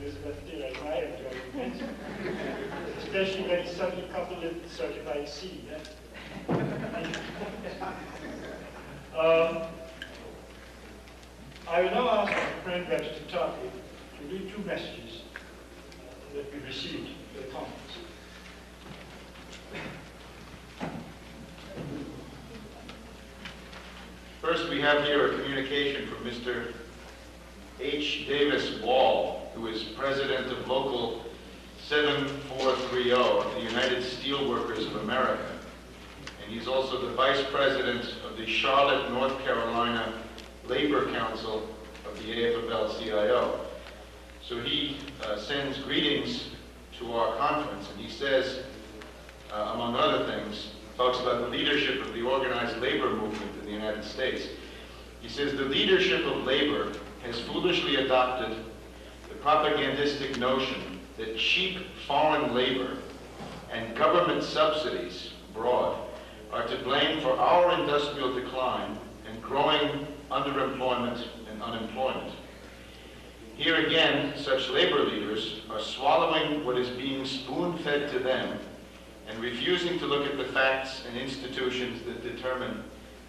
Elizabeth did, and I enjoyed it, especially when he suddenly coupled it with certified C. I will now ask my friend Webster Tarpley to read two messages that we received for the conference. First, we have here a communication from Mr. H. Davis Wall, who is president of Local 7430 of the United Steelworkers of America. And he's also the vice president of the Charlotte, North Carolina Labor Council of the AFL-CIO. So he sends greetings to our conference, and he says, among other things, talks about the leadership of the organized labor movement in the United States. He says, the leadership of labor has foolishly adopted the propagandistic notion that cheap foreign labor and government subsidies abroad are to blame for our industrial decline and growing underemployment and unemployment. Here again, such labor leaders are swallowing what is being spoon-fed to them and refusing to look at the facts and institutions that determine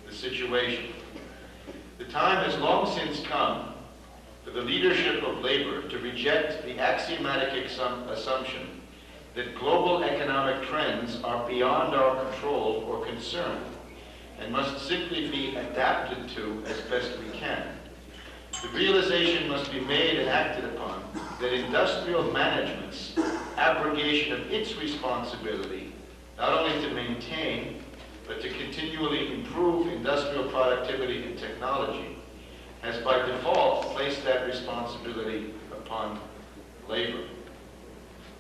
the situation. The time has long since come for the leadership of labor to reject the axiomatic assumption that global economic trends are beyond our control or concern and must simply be adapted to as best we can. The realization must be made and acted upon that industrial management's abrogation of its responsibility, not only to maintain, but to continually improve industrial productivity and technology, has by default placed that responsibility upon labor.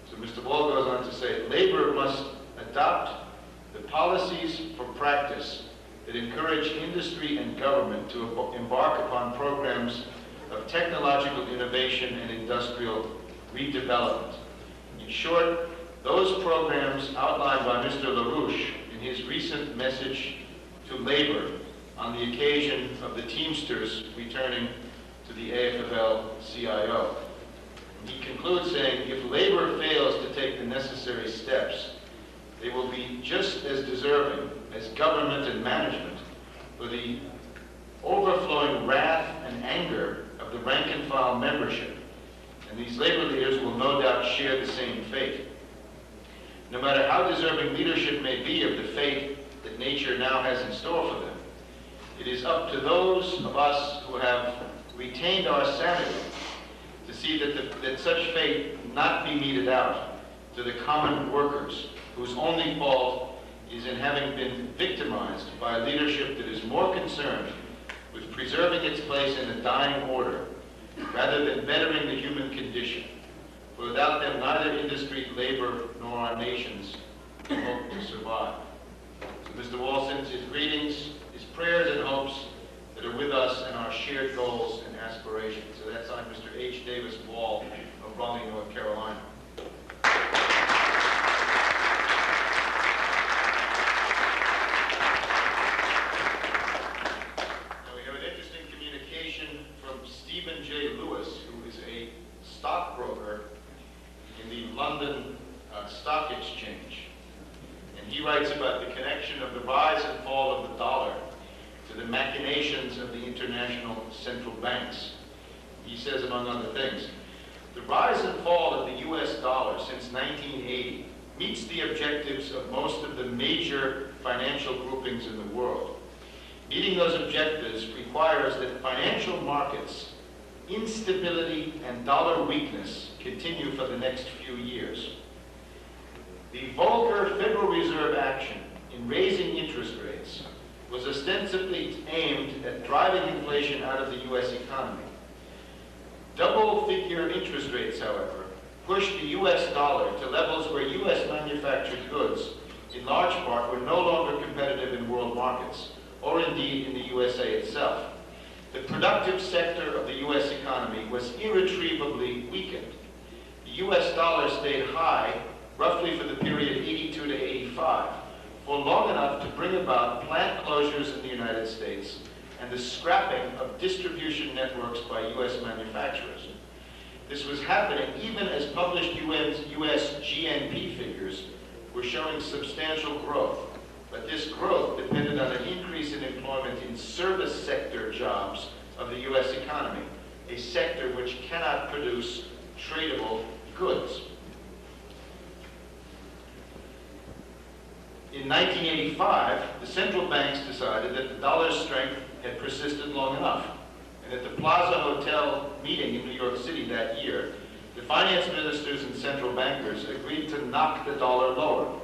So Mr. Wall goes on to say, labor must adopt the policies for practice that encourage industry and government to embark upon programs of technological innovation and industrial redevelopment. In short, those programs outlined by Mr. LaRouche in his recent message to labor on the occasion of the Teamsters returning to the AFL-CIO. He concludes saying, if labor fails to take the necessary steps, they will be just as deserving as government and management for the overflowing wrath and anger of the rank and file membership. And these labor leaders will no doubt share the same fate. No matter how deserving leadership may be of the fate that nature now has in store for them, it is up to those of us who have retained our sanity to see that such fate not be meted out to the common workers whose only fault is in having been victimized by a leadership that is more concerned with preserving its place in a dying order rather than bettering the human condition. For without them, neither industry, labor, nor our nations can hope to survive. So Mr. Wall sends his greetings, his prayers and hopes that are with us in our shared goals and aspirations. So that's on Mr. H. Davis Wall of Raleigh, North Carolina. Now we have an interesting communication from Stephen J. Lewis, who is a stockbroker in the London Stock Exchange. And he writes about the connection of the rise and fall of the dollar to the machinations of the international central banks. He says, among other things, the rise and fall of the US dollar since 1980 meets the objectives of most of the major financial groupings in the world. Meeting those objectives requires that financial markets, instability and dollar weakness continue for the next few years. The vulgar Federal Reserve action in raising interest rates was ostensibly aimed at driving inflation out of the U.S. economy. Double-figure interest rates, however, pushed the U.S. dollar to levels where U.S. manufactured goods, in large part, were no longer competitive in world markets, or indeed in the USA itself. The productive sector of the U.S. economy was irretrievably weakened. The U.S. dollar stayed high roughly for the period 82 to 85, for long enough to bring about plant closures in the United States and the scrapping of distribution networks by U.S. manufacturers. This was happening even as published US GNP figures were showing substantial growth. But this growth depended on an increase in employment in service sector jobs of the US economy, a sector which cannot produce tradable goods. In 1985, the central banks decided that the dollar's strength had persisted long enough. And at the Plaza Hotel meeting in New York City that year, the finance ministers and central bankers agreed to knock the dollar lower.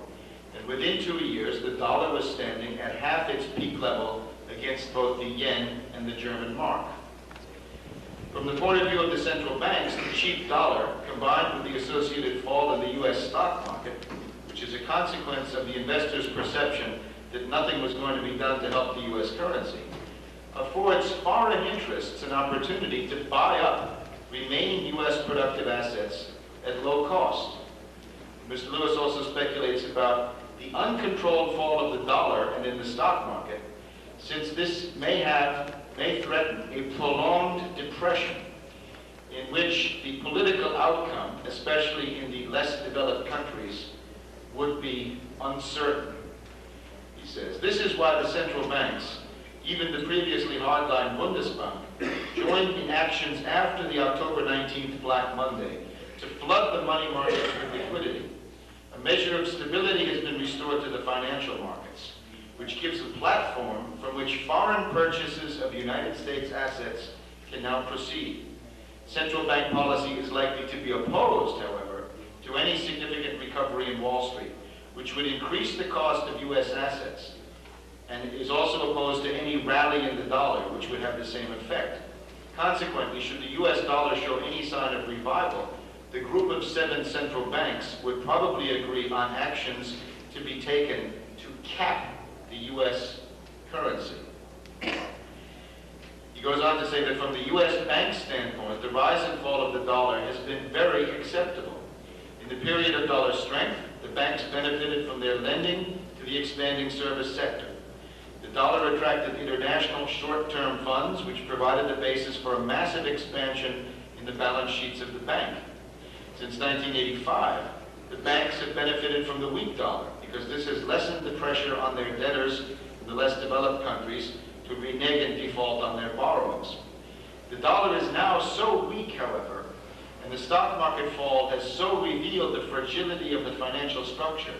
And within 2 years, the dollar was standing at half its peak level against both the yen and the German mark. From the point of view of the central banks, the cheap dollar, combined with the associated fall in the US stock market, which is a consequence of the investors' perception that nothing was going to be done to help the US currency, affords foreign interests an opportunity to buy up remaining US productive assets at low cost. Mr. Lewis also speculates about the uncontrolled fall of the dollar and in the stock market, since this may threaten a prolonged depression in which the political outcome, especially in the less developed countries, would be uncertain. He says, this is why the central banks, even the previously hardline Bundesbank, joined in actions after the October 19th Black Monday to flood the money markets with liquidity. A measure of stability has been restored to the financial markets, which gives a platform from which foreign purchases of United States assets can now proceed. Central bank policy is likely to be opposed, however, to any significant recovery in Wall Street, which would increase the cost of U.S. assets, and is also opposed to any rally in the dollar, which would have the same effect. Consequently, should the U.S. dollar show any sign of revival, the group of 7 central banks would probably agree on actions to be taken to cap the U.S. currency. He goes on to say that from the U.S. bank standpoint, the rise and fall of the dollar has been very acceptable. In the period of dollar strength, the banks benefited from their lending to the expanding service sector. The dollar attracted international short-term funds, which provided the basis for a massive expansion in the balance sheets of the bank. Since 1985, the banks have benefited from the weak dollar because this has lessened the pressure on their debtors in the less developed countries to renege and default on their borrowings. The dollar is now so weak, however, and the stock market fall has so revealed the fragility of the financial structure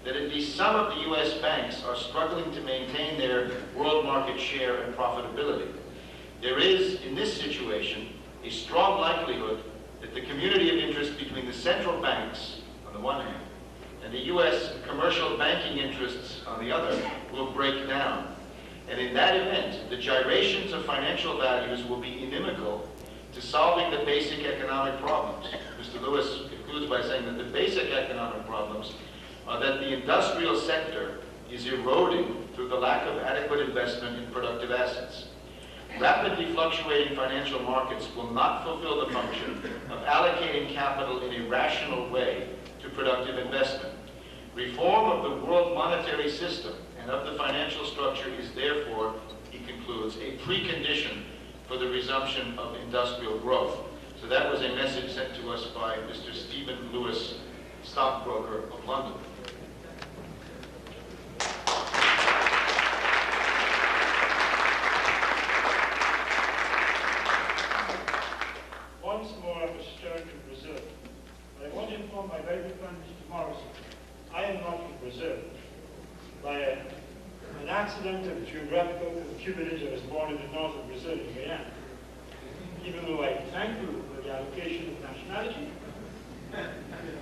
that at least some of the U.S. banks are struggling to maintain their world market share and profitability. There is, in this situation, a strong likelihood that the community of interest between the central banks, on the one hand, and the U.S. commercial banking interests, on the other, will break down. And in that event, the gyrations of financial values will be inimical to solving the basic economic problems. Mr. Lewis concludes by saying that the basic economic problems are that the industrial sector is eroding through the lack of adequate investment in productive assets. Rapidly fluctuating financial markets will not fulfill the function of allocating capital in a rational way to productive investment. Reform of the world monetary system and of the financial structure is therefore, he concludes, a precondition for the resumption of industrial growth. So that was a message sent to us by Mr. Stephen Lewis, stockbroker of London. Once more, I must turn to Brazil. But I want to inform my very good friend, Mr. Morrison, I am not from Brazil. By an accident of geographical concubinage, I was born in the north of Brazil, in Guyana. Even though I thank you for the allocation of nationality,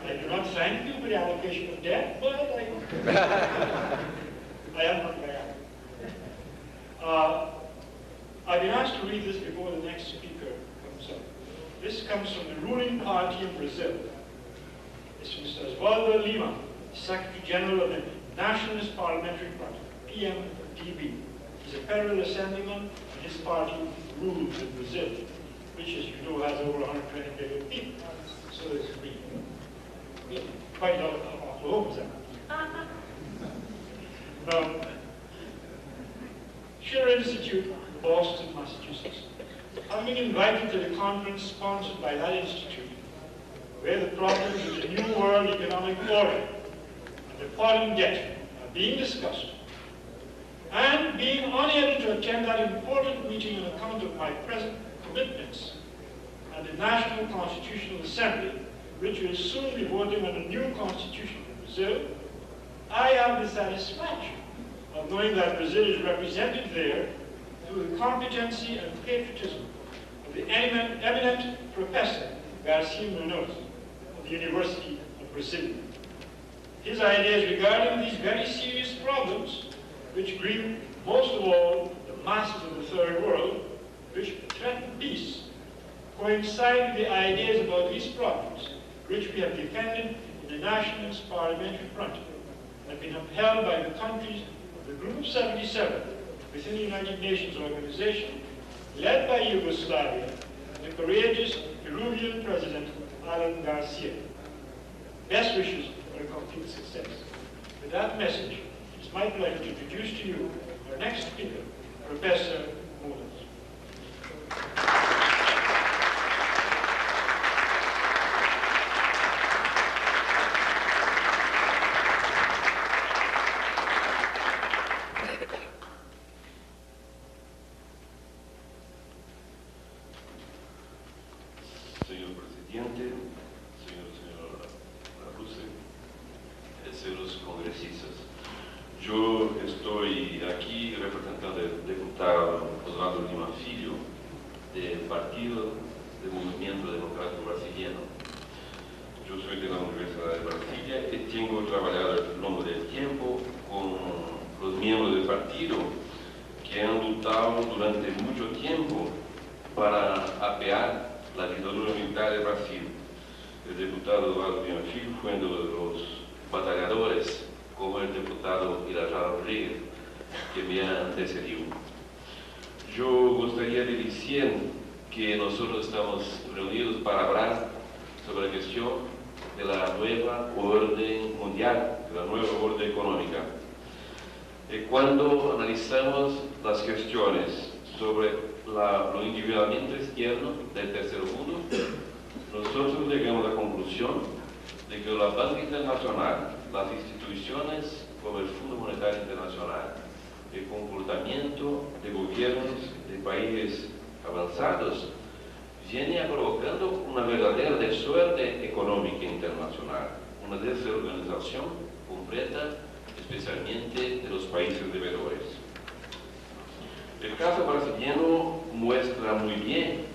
I do not thank you for the allocation of debt, but I am from Guyana. I've been asked to read this before the next speaker comes up. This comes from the ruling party in Brazil. It's Mr. Oswaldo Lima, Secretary General of the Nationalist Parliamentary Party, PMDB. He's a federal assemblyman, and his party rules in Brazil, which, as you know, has over 120 million people. So it's quite a lot of homes there. Schiller Institute, Boston, Massachusetts. Having been invited to the conference sponsored by that institute, where the problems of the New World Economic Order and the foreign debt are being discussed, and being unable to attend that important meeting on account of my present commitments at the National Constitutional Assembly, which will soon be voting on a new constitution in Brazil, I have the satisfaction of knowing that Brazil is represented there through the competency and patriotism of the eminent Professor Garcia Munoz of the University of Brasilia. His ideas regarding these very serious problems, which grieve most of all the masses of the Third World, which threaten peace, coincide with the ideas about these problems, which we have defended in the Nationalist Parliamentary Front, and have been upheld by the countries of the Group of 77 within the United Nations Organization, led by Yugoslavia and the courageous Peruvian President Alan Garcia. Best wishes for a complete success. With that message, it's my pleasure to introduce to you our next speaker, Professor Munoz. Señor Presidente, señor Ruse, señores congresistas, yo estoy aquí representando al diputado Osvaldo Lima Filho, del Partido del Movimiento Democrático Brasileño. Yo soy de la Universidad de Brasilia y tengo trabajado a lo largo del tiempo con los miembros del partido que han luchado durante mucho tiempo para apear la dictadura militar de Brasil. El diputado Osvaldo Lima Filho fue uno de los batalladores, como el diputado Irajá Rodríguez, que me ha antecedido. Yo gustaría decir que nosotros estamos reunidos para hablar sobre la cuestión de la nueva orden mundial, de la nueva orden económica. Cuando analizamos las cuestiones sobre lo individualmente externo del tercer mundo, nosotros llegamos a la conclusión de que la Banca Internacional, las instituciones como el Fondo Monetario Internacional, el comportamiento de gobiernos de países avanzados, viene provocando una verdadera desorden económica internacional, una desorganización completa, especialmente de los países devedores. El caso brasileño muestra muy bien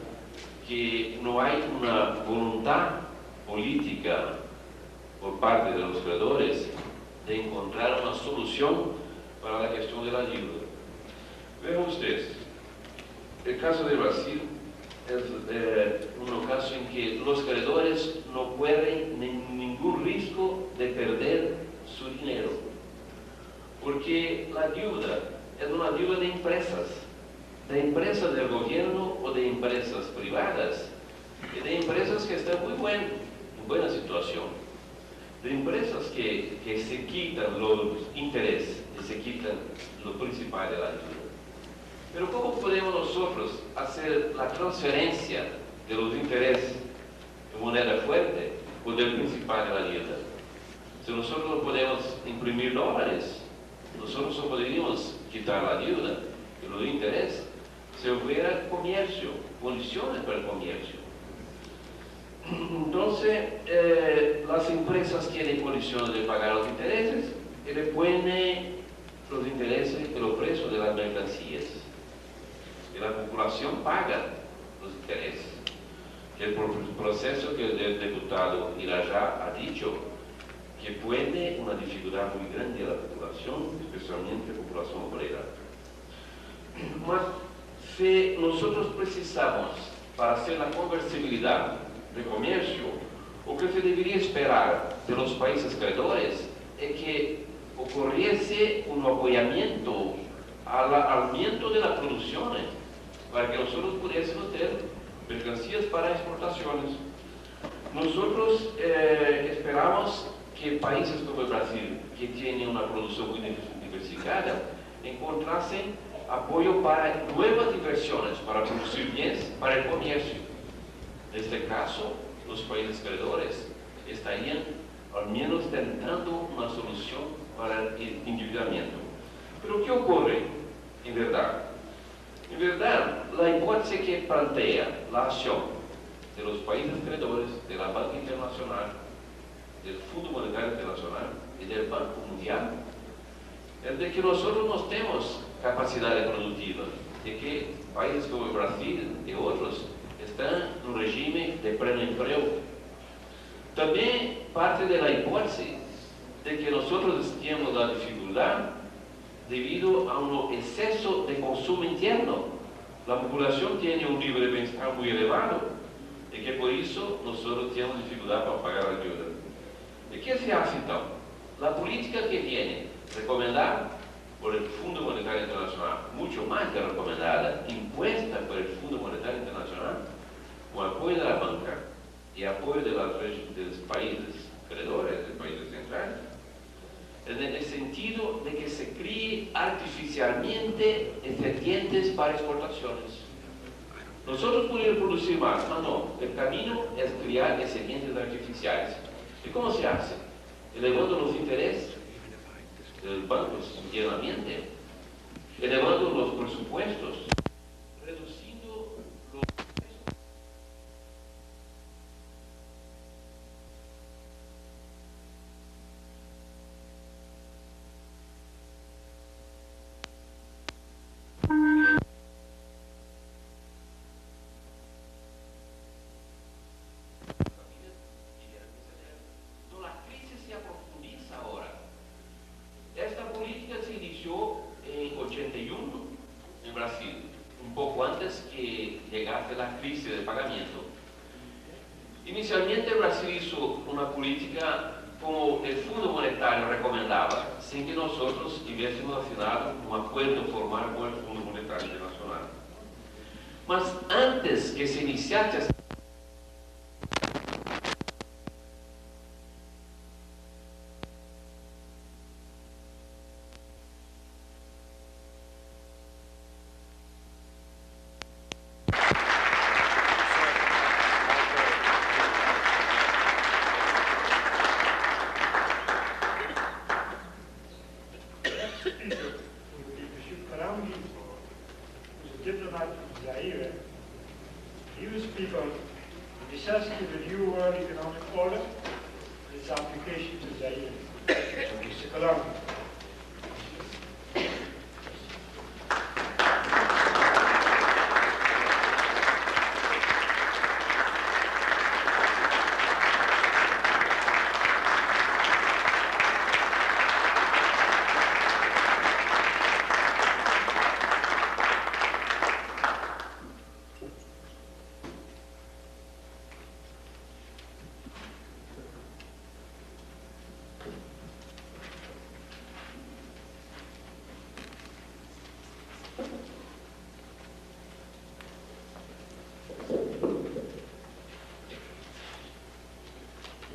que no hay una voluntad política por parte de los creadores de encontrar una solución para la cuestión de la deuda. Vean ustedes, el caso de Brasil es un caso en que los creadores no corren ningún riesgo de perder su dinero, porque la deuda es una deuda de empresas del gobierno o de empresas privadas, y de empresas que están en buena situación, de empresas que se quitan los intereses y se quitan lo principal de la deuda. Pero ¿cómo podemos nosotros hacer la transferencia de los intereses en moneda fuerte o del principal de la deuda? Si nosotros no podemos imprimir dólares, nosotros no podríamos quitar la deuda y los intereses si hubiera comercio, condiciones para el comercio. Entonces, las empresas tienen condiciones de pagar los intereses y le ponen los intereses y los precios de las mercancías. Y la población paga los intereses. El proceso que el diputado Irajá ha dicho que pone una dificultad muy grande a la población, especialmente la población obrera. Mas, si nosotros precisamos para hacer la conversibilidad de comercio, o que se debería esperar de los países credores es que ocurriese un apoyamiento al aumento de las producciones, para que nosotros pudiésemos tener mercancías para exportaciones. Nosotros esperamos que países como el Brasil, que tienen una producción muy diversificada, encontrasen apoyo para nuevas inversiones, para producir bienes para el comercio. En este caso, los países acreedores estarían al menos tentando una solución para el endeudamiento. Pero ¿qué ocurre en verdad? En verdad, la hipótesis que plantea la acción de los países acreedores, de la Banca Internacional, del Fondo Monetario Internacional y del Banco Mundial, es de que nosotros no tenemos capacidad productiva, de que países como Brasil y otros están en un régimen de pleno empleo. También parte de la hipótesis de que nosotros tenemos la dificultad debido a un exceso de consumo interno. La población tiene un nivel de bienestar muy elevado y que por eso nosotros tenemos dificultad para pagar la ayuda. ¿Y qué se hace entonces? La política que viene recomendada por el Fondo Monetario Internacional, mucho más que recomendada, impuesta por el Fondo Monetario Internacional, con apoyo de la banca y apoyo de los países acreedores, de países centrales, en el sentido de que se críe artificialmente excedentes para exportaciones. Nosotros podemos producir más, pero no, el camino es crear excedentes artificiales. ¿Y cómo se hace? Elevando los intereses de los bancos internamente, elevando los presupuestos, reduciendo los la crisis de pagamiento. Inicialmente Brasil hizo una política como el Fondo Monetario recomendaba, sin que nosotros hubiésemos asignado un acuerdo formal con el Fondo Monetario Internacional. Mas antes que se iniciase essa diplomat from Zaire, he will speak on the necessity of the new world economic order and its application to Zaire. Mr. Colombo.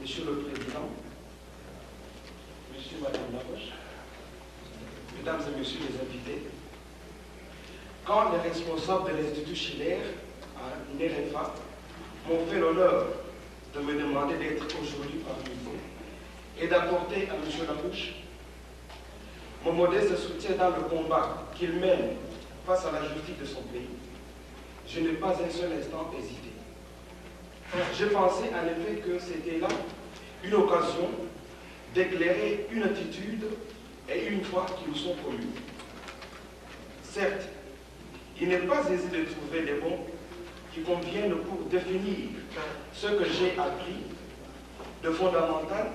Monsieur le Président, Monsieur, Madame Laroche, Mesdames et Messieurs les invités, quand les responsables de l'Institut Schiller à NEREFA m'ont fait l'honneur de me demander d'être aujourd'hui parmi vous et d'apporter à Monsieur Larouche mon modeste soutien dans le combat qu'il mène face à la justice de son pays, je n'ai pas un seul instant hésité. J'ai pensé en effet que c'était là une occasion d'éclairer une attitude et une foi qui nous sont communes. Certes, il n'est pas aisé de trouver des mots qui conviennent pour définir ce que j'ai appris de fondamental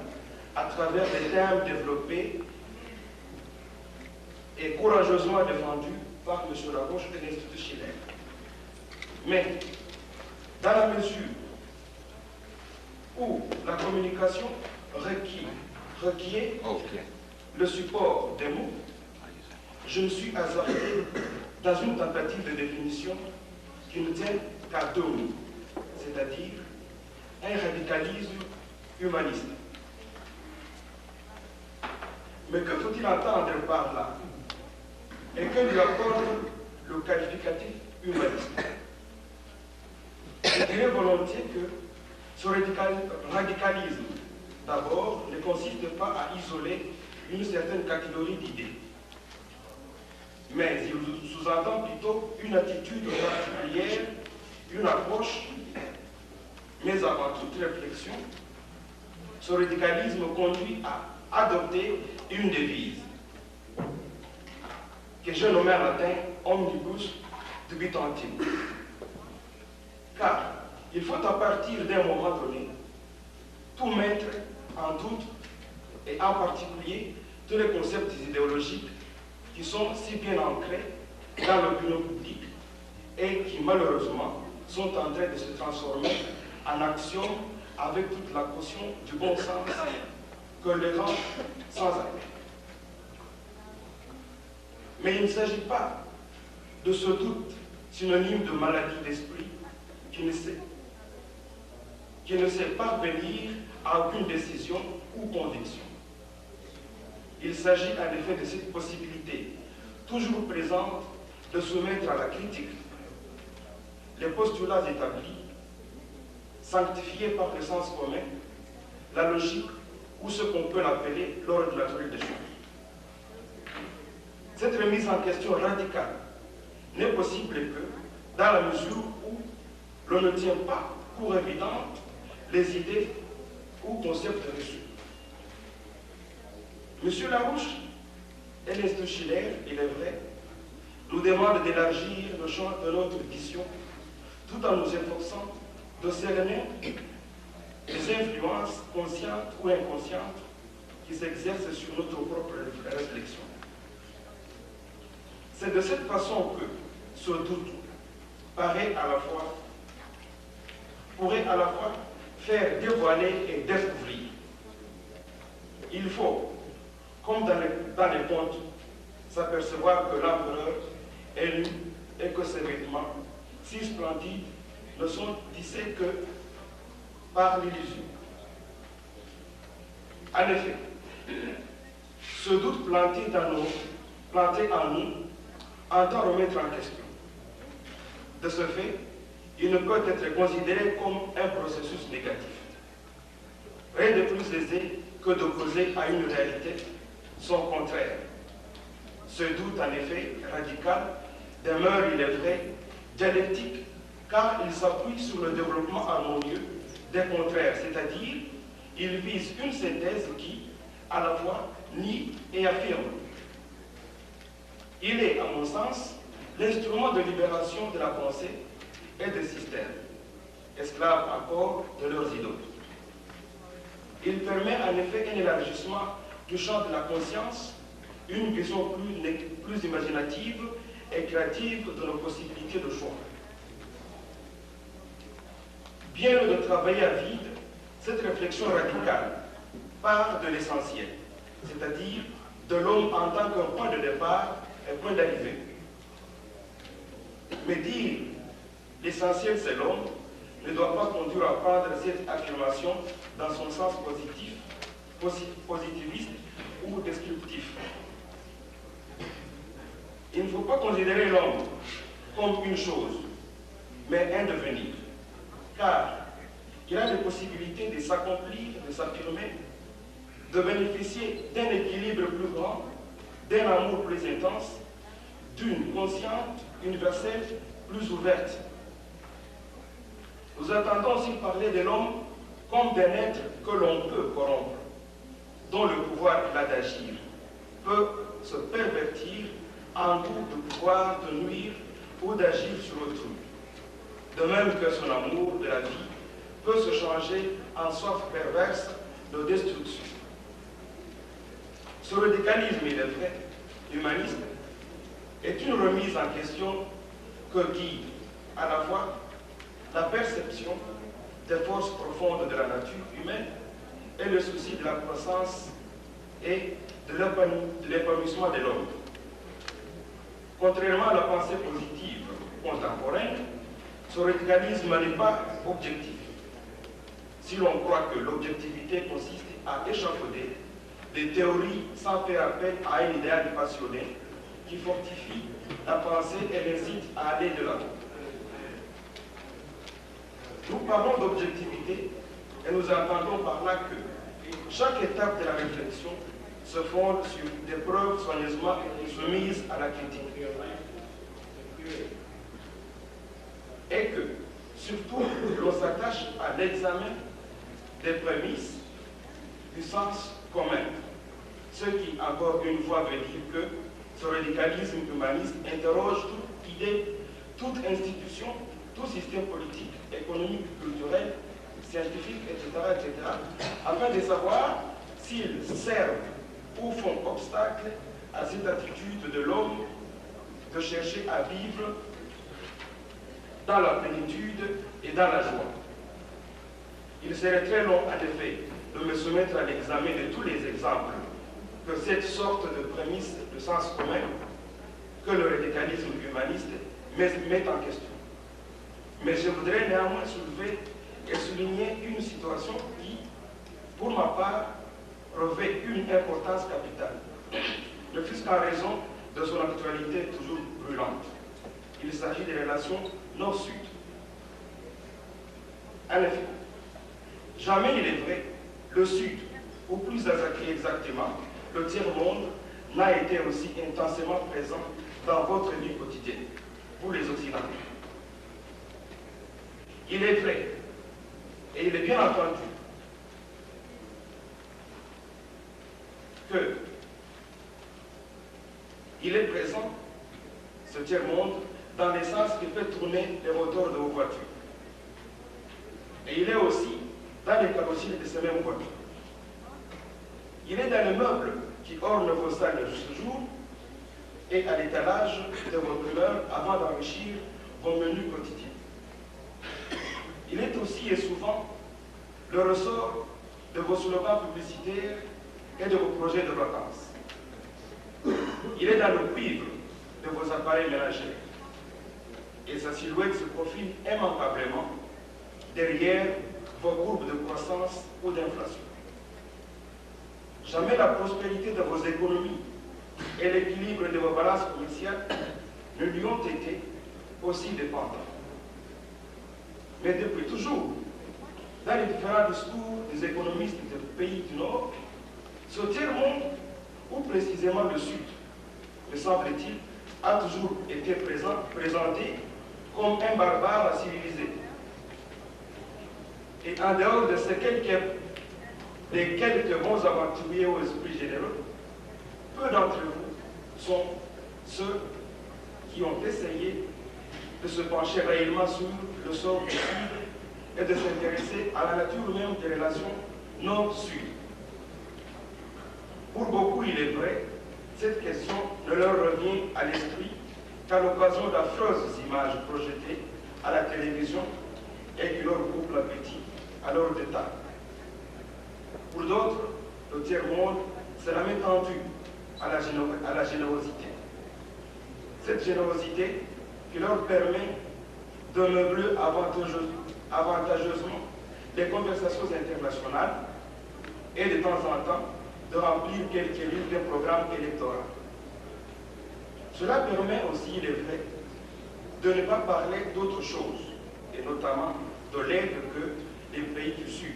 à travers des thèmes développés et courageusement défendus par M. Laroche de l'Institut Schiller. Mais, dans la mesure où la communication requiert le support des mots, je me suis hasardé dans une tentative de définition qui ne tient qu'à deux mots, c'est-à-dire un radicalisme humaniste. Mais que faut-il entendre par là? Et que lui accorde le qualificatif humaniste? Je dirais volontiers que Ce radicalisme, d'abord, ne consiste pas à isoler une certaine catégorie d'idées, mais il sous-entend plutôt une attitude particulière, une approche, mais avant toute réflexion, ce radicalisme conduit à adopter une devise que j'ai nommée en latin omnibus dubitantium. Car il faut à partir d'un moment donné tout mettre en doute, et en particulier tous les concepts idéologiques qui sont si bien ancrés dans l'opinion publique et qui malheureusement sont en train de se transformer en action avec toute la caution du bon sens que les rend sans arrêt. Mais il ne s'agit pas de ce doute synonyme de maladie d'esprit qui ne sait parvenir à aucune décision ou conviction. Il s'agit en effet de cette possibilité toujours présente de soumettre à la critique les postulats établis, sanctifiés par le sens commun, la logique ou ce qu'on peut l'appeler l'ordre naturel des choses. Cette remise en question radicale n'est possible que dans la mesure où l'on ne tient pas pour évidentes les idées ou concepts reçus. M. Larouche et l'Institut Schiller, il est vrai, nous demandent d'élargir le champ de notre vision tout en nous efforçant de cerner les influences conscientes ou inconscientes qui s'exercent sur notre propre réflexion. C'est de cette façon que ce doute pourrait à la fois faire dévoiler et découvrir. Il faut, comme dans les contes, s'apercevoir que l'empereur est nu et que ses vêtements, si splendides, ne sont tissés que par l'illusion. En effet, ce doute planté en nous entend remettre en question. De ce fait, il ne peut être considéré comme un processus négatif. Rien de plus aisé que d'opposer à une réalité son contraire. Ce doute, en effet, radical, demeure, il est vrai, dialectique, car il s'appuie sur le développement harmonieux des contraires, c'est-à-dire, il vise une synthèse qui, à la fois, nie et affirme. Il est, à mon sens, l'instrument de libération de la pensée et des systèmes, esclaves encore de leurs idoles. Il permet en effet un élargissement du champ de la conscience, une vision plus imaginative et créative de nos possibilités de choix. Bien de travailler à vide, cette réflexion radicale part de l'essentiel, c'est-à-dire de l'homme en tant qu'un point de départ et point d'arrivée. Mais dire l'essentiel c'est l'homme ne doit pas conduire à prendre cette affirmation dans son sens positiviste ou descriptif. Il ne faut pas considérer l'homme comme une chose, mais un devenir, car il a des possibilités de s'accomplir, de s'affirmer, de bénéficier d'un équilibre plus grand, d'un amour plus intense, d'une conscience universelle plus ouverte. Nous entendons aussi parler de l'homme comme d'un être que l'on peut corrompre, dont le pouvoir qu'il a d'agir peut se pervertir en goût de pouvoir de nuire ou d'agir sur autrui. De même que son amour de la vie peut se changer en soif perverse de destruction. Ce radicalisme, il est vrai, humaniste, est une remise en question que guide à la fois la perception des forces profondes de la nature humaine et le souci de la croissance et de l'épanouissement de l'homme. Contrairement à la pensée positive contemporaine, ce radicalisme n'est pas objectif. Si l'on croit que l'objectivité consiste à échafauder des théories sans faire appel à un idéal passionné qui fortifie la pensée et l'incite à aller de l'avant. Nous parlons d'objectivité Et nous entendons par là que chaque étape de la réflexion se fonde sur des preuves soigneusement soumises à la critique. Et que, surtout, l'on s'attache à l'examen des prémices du sens commun. Ce qui, encore une fois, veut dire que ce radicalisme humaniste interroge toute idée, toute institution, tout système politique, économique, culturel, scientifique, etc., afin de savoir s'ils servent ou font obstacle à cette attitude de l'homme de chercher à vivre dans la plénitude et dans la joie. Il serait très long, en effet, de me soumettre à l'examen de tous les exemples que cette sorte de prémisse de sens commun que le radicalisme humaniste met en question. Mais je voudrais néanmoins soulever et souligner une situation qui, pour ma part, revêt une importance capitale, ne fût-ce qu'en raison de son actualité toujours brûlante. Il s'agit des relations nord-sud. En effet, jamais il est vrai, le Sud, ou plus exactement, le tiers-monde, n'a été aussi intensément présent dans votre vie quotidienne, vous les Occidentaux. Il est vrai, et il est bien entendu, que il est présent, ce tiers-monde, dans l'essence qui fait tourner les moteurs de vos voitures. Et il est aussi dans les carrosseries de ces mêmes voitures. Il est dans les meubles qui ornent vos salles de séjour et à l'étalage de vos demeures avant d'enrichir vos menus quotidiens. Il est aussi et souvent le ressort de vos slogans publicitaires et de vos projets de vacances. Il est dans le cuivre de vos appareils ménagers. Et sa silhouette se profile immanquablement derrière vos courbes de croissance ou d'inflation. Jamais la prospérité de vos économies et l'équilibre de vos balances commerciales ne lui ont été aussi dépendants. Mais depuis toujours, dans les différents discours des économistes des pays du Nord, ce tiers-monde, ou précisément le Sud, me semble-t-il, a toujours été présenté comme un barbare à civiliser. Et en dehors de ces quelques bons aventuriers au esprit généreux, peu d'entre vous sont ceux qui ont essayé de se pencher réellement sur le sort du Sud et de s'intéresser à la nature même des relations Nord-Sud. Pour beaucoup, il est vrai, cette question ne leur revient à l'esprit qu'à l'occasion d'affreuses images projetées à la télévision et qui leur coupent l'appétit à l'heure de table. Pour d'autres, le tiers-monde se la met tendue à la générosité. Cette générosité qui leur permet de meubler avantageusement les conversations internationales et de temps en temps de remplir quelques lignes d'un programme électoral. Cela permet aussi, il est vrai, de ne pas parler d'autre chose, et notamment de l'aide que les pays du Sud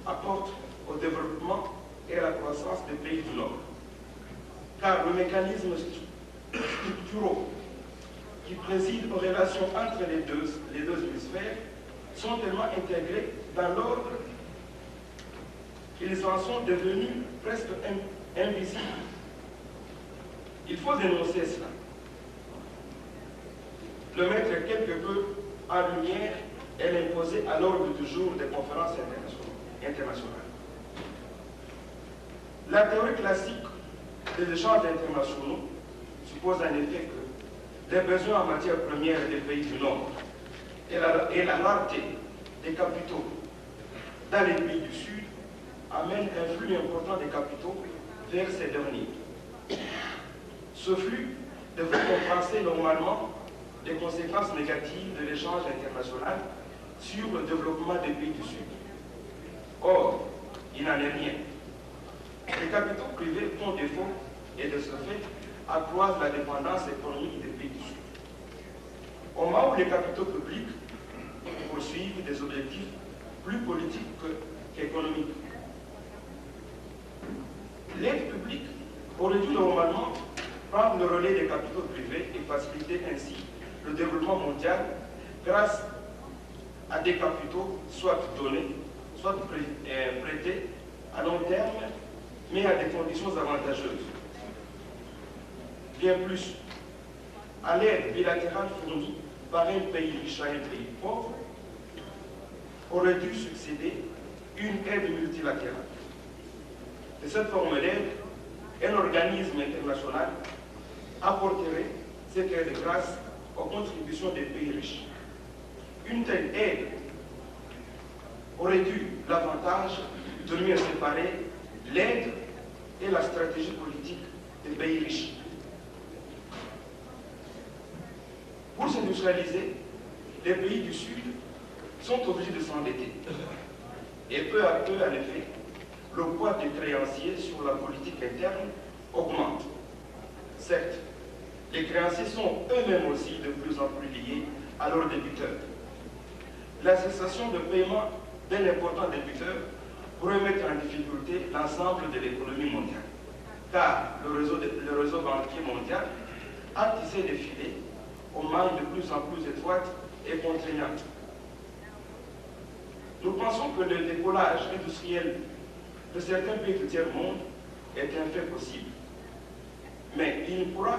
apportent au développement et à la croissance des pays du Nord. Car le mécanisme structurel qui préside aux relations entre les deux hémisphères sont tellement intégrés dans l'ordre qu'ils en sont devenus presque invisibles. Il faut dénoncer cela, le mettre quelque peu en lumière et l'imposer à l'ordre du jour des conférences internationales. La théorie classique des échanges internationaux suppose en effet que les besoins en matière première des pays du Nord et la rareté des capitaux dans les pays du Sud amènent un flux important de capitaux vers ces derniers. Ce flux devrait compenser normalement les conséquences négatives de l'échange international sur le développement des pays du Sud. Or, il n'en est rien. Les capitaux privés font défaut et de ce fait accroissent la dépendance économique des pays du Sud. Au moment où les capitaux publics poursuivent des objectifs plus politique qu'économique. L'aide publique aurait dû normalement prendre le relais des capitaux privés et faciliter ainsi le développement mondial grâce à des capitaux soit donnés, soit prêtés à long terme, mais à des conditions avantageuses. Bien plus, à l'aide bilatérale fournie par un pays riche à un pays pauvre, aurait dû succéder une aide multilatérale. De cette forme d'aide, un organisme international apporterait cette aide grâce aux contributions des pays riches. Une telle aide aurait dû l'avantage de mieux séparer l'aide et la stratégie politique des pays riches. Pour s'industrialiser, les pays du Sud sont obligés de s'endetter. Et peu à peu, en effet, le poids des créanciers sur la politique interne augmente. Certes, les créanciers sont eux-mêmes aussi de plus en plus liés à leurs débiteurs. La cessation de paiement d'un important débiteur pourrait mettre en difficulté l'ensemble de l'économie mondiale, car le réseau banquier mondial a tissé des filets aux mailles de plus en plus étroites et contraignantes. Nous pensons que le décollage industriel de certains pays du tiers-monde est un fait possible. Mais il ne pourra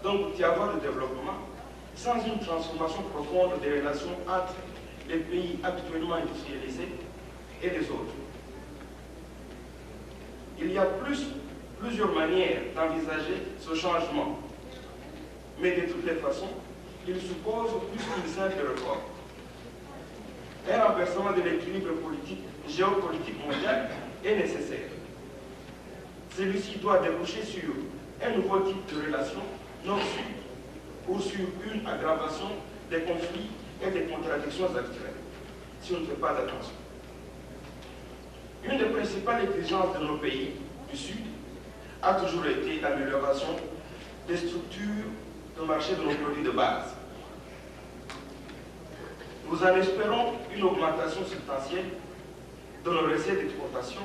donc y avoir de développement sans une transformation profonde des relations entre les pays actuellement industrialisés et les autres. Il y a plusieurs manières d'envisager ce changement, mais de toutes les façons, il suppose plus qu'une simple réforme. Un renversement de l'équilibre géopolitique mondial est nécessaire. Celui-ci doit déboucher sur un nouveau type de relation nord-sud ou sur une aggravation des conflits et des contradictions actuelles, si on ne fait pas attention. Une des principales exigences de nos pays du Sud a toujours été l'amélioration des structures de marché de nos produits de base. Nous en espérons une augmentation substantielle de nos recettes d'exportation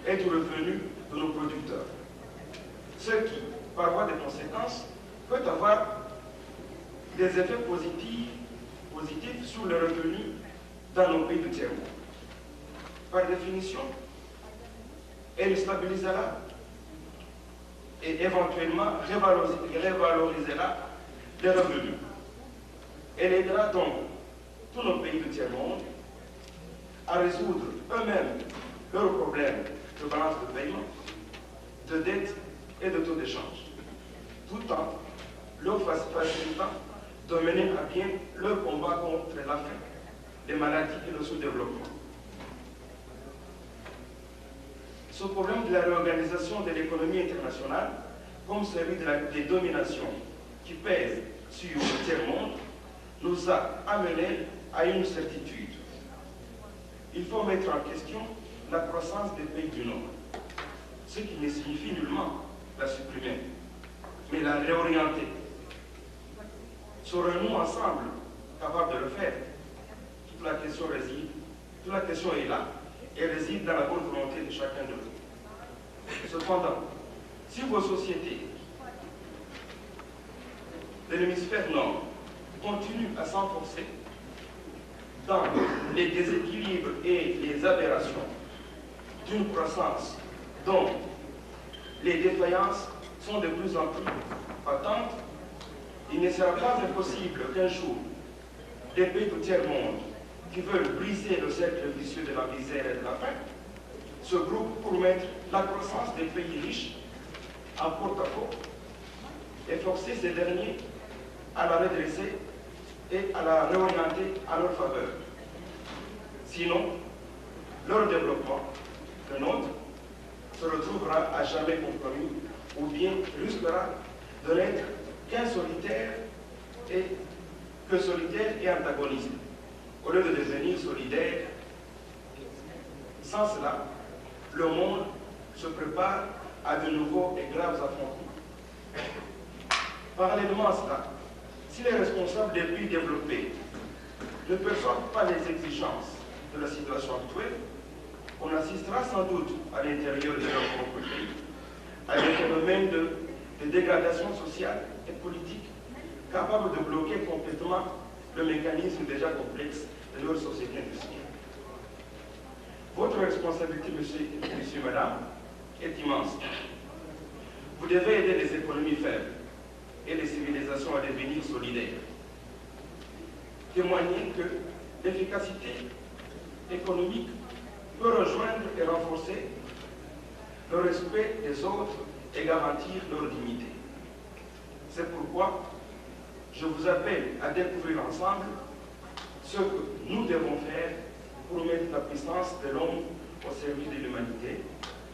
et du revenu de nos producteurs, ce qui, par voie de conséquence, peut avoir des effets positifs sur le revenu dans nos pays du tiers-monde. Par définition, elle stabilisera et éventuellement révalorisera les revenus. Elle aidera donc tous nos pays du tiers-monde à résoudre eux-mêmes leurs problèmes de balance de paiement, de dette et de taux d'échange, tout en leur facilitant de mener à bien leur combat contre la faim, les maladies et le sous-développement. Ce problème de la réorganisation de l'économie internationale, comme celui des dominations qui pèsent sur le tiers-monde, nous a amenés à une certitude. Il faut mettre en question la croissance des pays du Nord, ce qui ne signifie nullement la supprimer, mais la réorienter. Serons-nous ensemble capables de le faire? Toute la question est là et réside dans la bonne volonté de chacun de nous. Cependant, si vos sociétés de l'hémisphère nord continuent à s'enforcer dans les déséquilibres et les aberrations d'une croissance dont les défaillances sont de plus en plus patentes, il ne sera pas impossible qu'un jour, des pays du tiers-monde qui veulent briser le cercle vicieux de la misère et de la faim se groupent pour mettre la croissance des pays riches en porte-à-porte et forcer ces derniers à la redresser et à la réorienter à leur faveur. Sinon, leur développement, le nôtre, se retrouvera à jamais compromis ou bien risquera de n'être qu'un solitaire et antagoniste, au lieu de devenir solidaire. Sans cela, le monde se prépare à de nouveaux et graves affrontements. Parallèlement à cela, si les responsables des pays développés ne perçoivent pas les exigences de la situation actuelle, on assistera sans doute à l'intérieur de leur propre pays à des phénomènes de dégradation sociale et politique capables de bloquer complètement le mécanisme déjà complexe de leur société industrielle. Votre responsabilité, monsieur, madame, est immense. Vous devez aider les économies faibles et les civilisations à devenir solidaires. Témoigner que l'efficacité économique peut rejoindre et renforcer le respect des autres et garantir leur dignité. C'est pourquoi je vous appelle à découvrir ensemble ce que nous devons faire pour mettre la puissance de l'homme au service de l'humanité,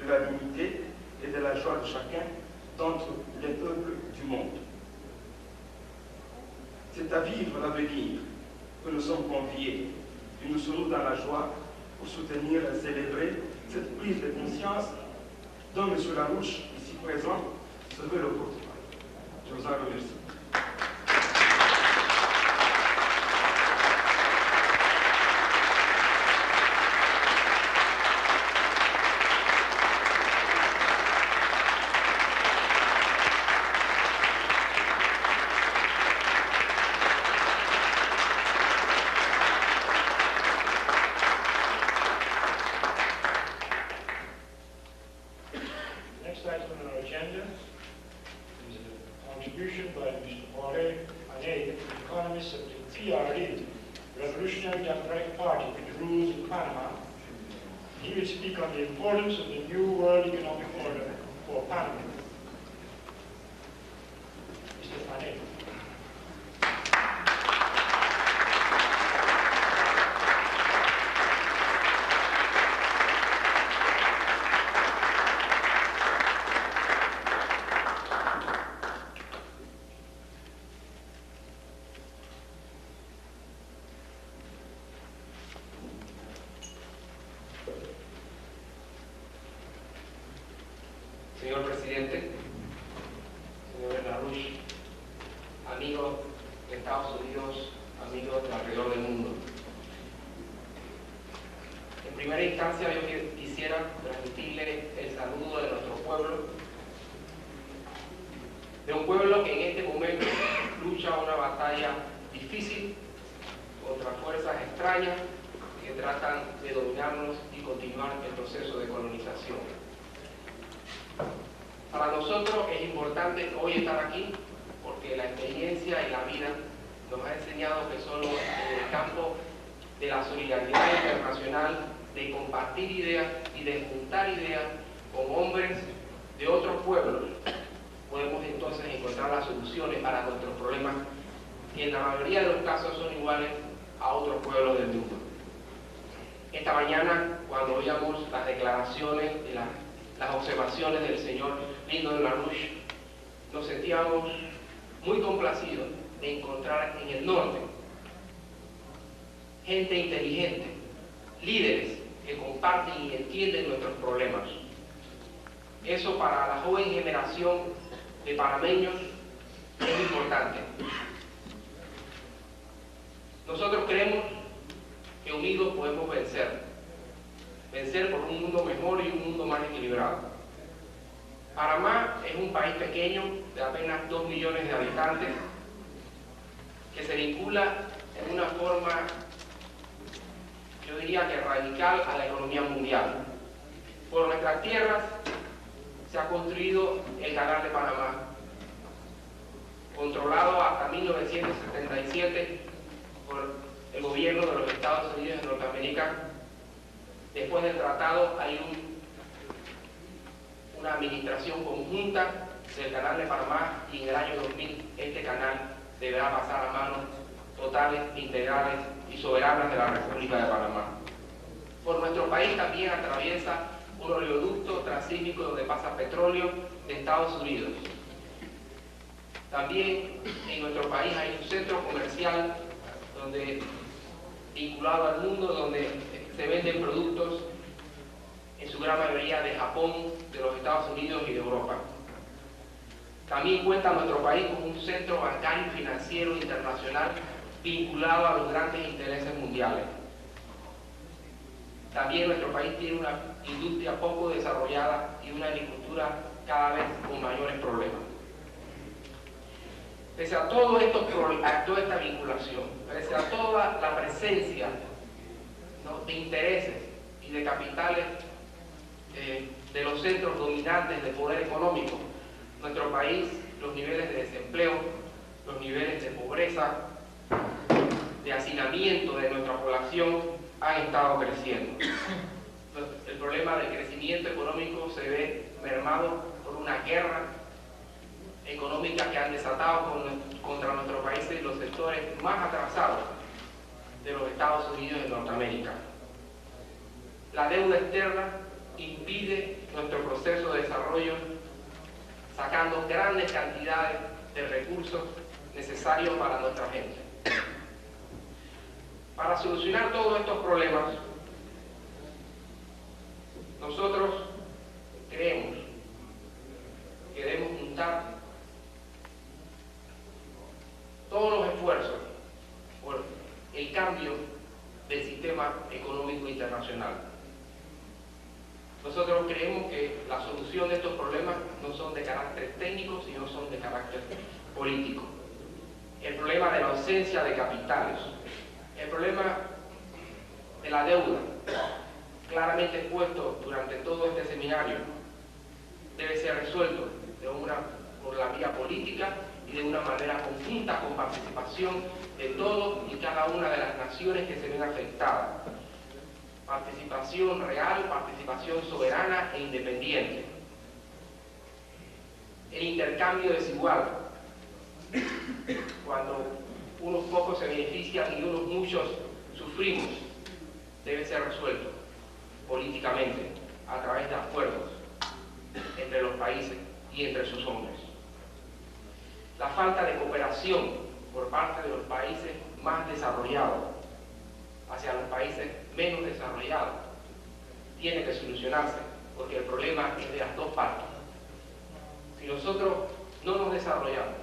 de la dignité et de la joie de chacun d'entre les peuples du monde. C'est à vivre l'avenir que nous sommes conviés et nous sommes dans la joie pour soutenir et célébrer cette prise de conscience dont M. Larouche, ici présent, se veut le porte-parole. Je vous en remercie. Next item on our agenda is a contribution by Mr. Jorge Aney, economist of the PRD, Revolutionary Democratic Party, which rules in Panama. He will speak on the importance of the new world economic order for Panama. Mr. Aney. Señor presidente, señor Larouche, amigos de Estados Unidos, amigos de alrededor del mundo. En primera instancia yo quisiera transmitirle el saludo de nuestro pueblo, de un pueblo que en este momento lucha una batalla difícil contra fuerzas extrañas que tratan de dominarnos y continuar el proceso de colonización. Para nosotros es importante hoy estar aquí porque la experiencia y la vida nos ha enseñado que solo en el campo de la solidaridad internacional, de compartir ideas y de juntar ideas con hombres de otros pueblos, podemos entonces encontrar las soluciones para nuestros problemas que en la mayoría de los casos son iguales a otros pueblos del mundo. Esta mañana, cuando oíamos las declaraciones y las observaciones del señor Lyndon LaRouche, nos sentíamos muy complacidos de encontrar en el norte gente inteligente, líderes que comparten y entienden nuestros problemas. Eso para la joven generación de panameños es importante. Nosotros creemos que unidos podemos vencer por un mundo mejor y un mundo más equilibrado. Panamá es un país pequeño de apenas 2 millones de habitantes que se vincula en una forma, yo diría que radical, a la economía mundial. Por nuestras tierras se ha construido el Canal de Panamá, controlado hasta 1977 por el gobierno de los Estados Unidos de Norteamérica. Después del tratado hay una administración conjunta del Canal de Panamá y en el año 2000 este canal deberá pasar a manos totales, integrales y soberanas de la República de Panamá. Por nuestro país también atraviesa un oleoducto transísmico donde pasa petróleo de Estados Unidos. También en nuestro país hay un centro comercial vinculado al mundo, donde se venden productos en su gran mayoría de Japón, de los Estados Unidos y de Europa. También cuenta nuestro país con un centro bancario y financiero internacional vinculado a los grandes intereses mundiales. También nuestro país tiene una industria poco desarrollada y una agricultura cada vez con mayores problemas. Pese a todo a toda esta vinculación, pese a toda la presencia, ¿no?, de intereses y de capitales de los centros dominantes del poder económico, nuestro país, los niveles de desempleo, los niveles de pobreza, de hacinamiento de nuestra población han estado creciendo. El problema del crecimiento económico se ve mermado por una guerra económica que han desatado contra nuestros países los sectores más atrasados de los Estados Unidos de Norteamérica. La deuda externa impide nuestro proceso de desarrollo, sacando grandes cantidades de recursos necesarios para nuestra gente. Para solucionar todos estos problemas, nosotros creemos que debemos juntar todos los esfuerzos por el cambio del sistema económico internacional. Nosotros creemos que la solución de estos problemas no son de carácter técnico, sino son de carácter político. El problema de la ausencia de capitales, el problema de la deuda, claramente expuesto durante todo este seminario, debe ser resuelto por la vía política y de una manera conjunta, con participación de todos y cada una de las naciones que se ven afectadas. Participación real, participación soberana e independiente. El intercambio desigual, cuando unos pocos se benefician y unos muchos sufrimos, debe ser resuelto políticamente a través de acuerdos entre los países y entre sus hombres. La falta de cooperación por parte de los países más desarrollados hacia los países menos desarrollados tiene que solucionarse, porque el problema es de las dos partes. Si nosotros no nos desarrollamos,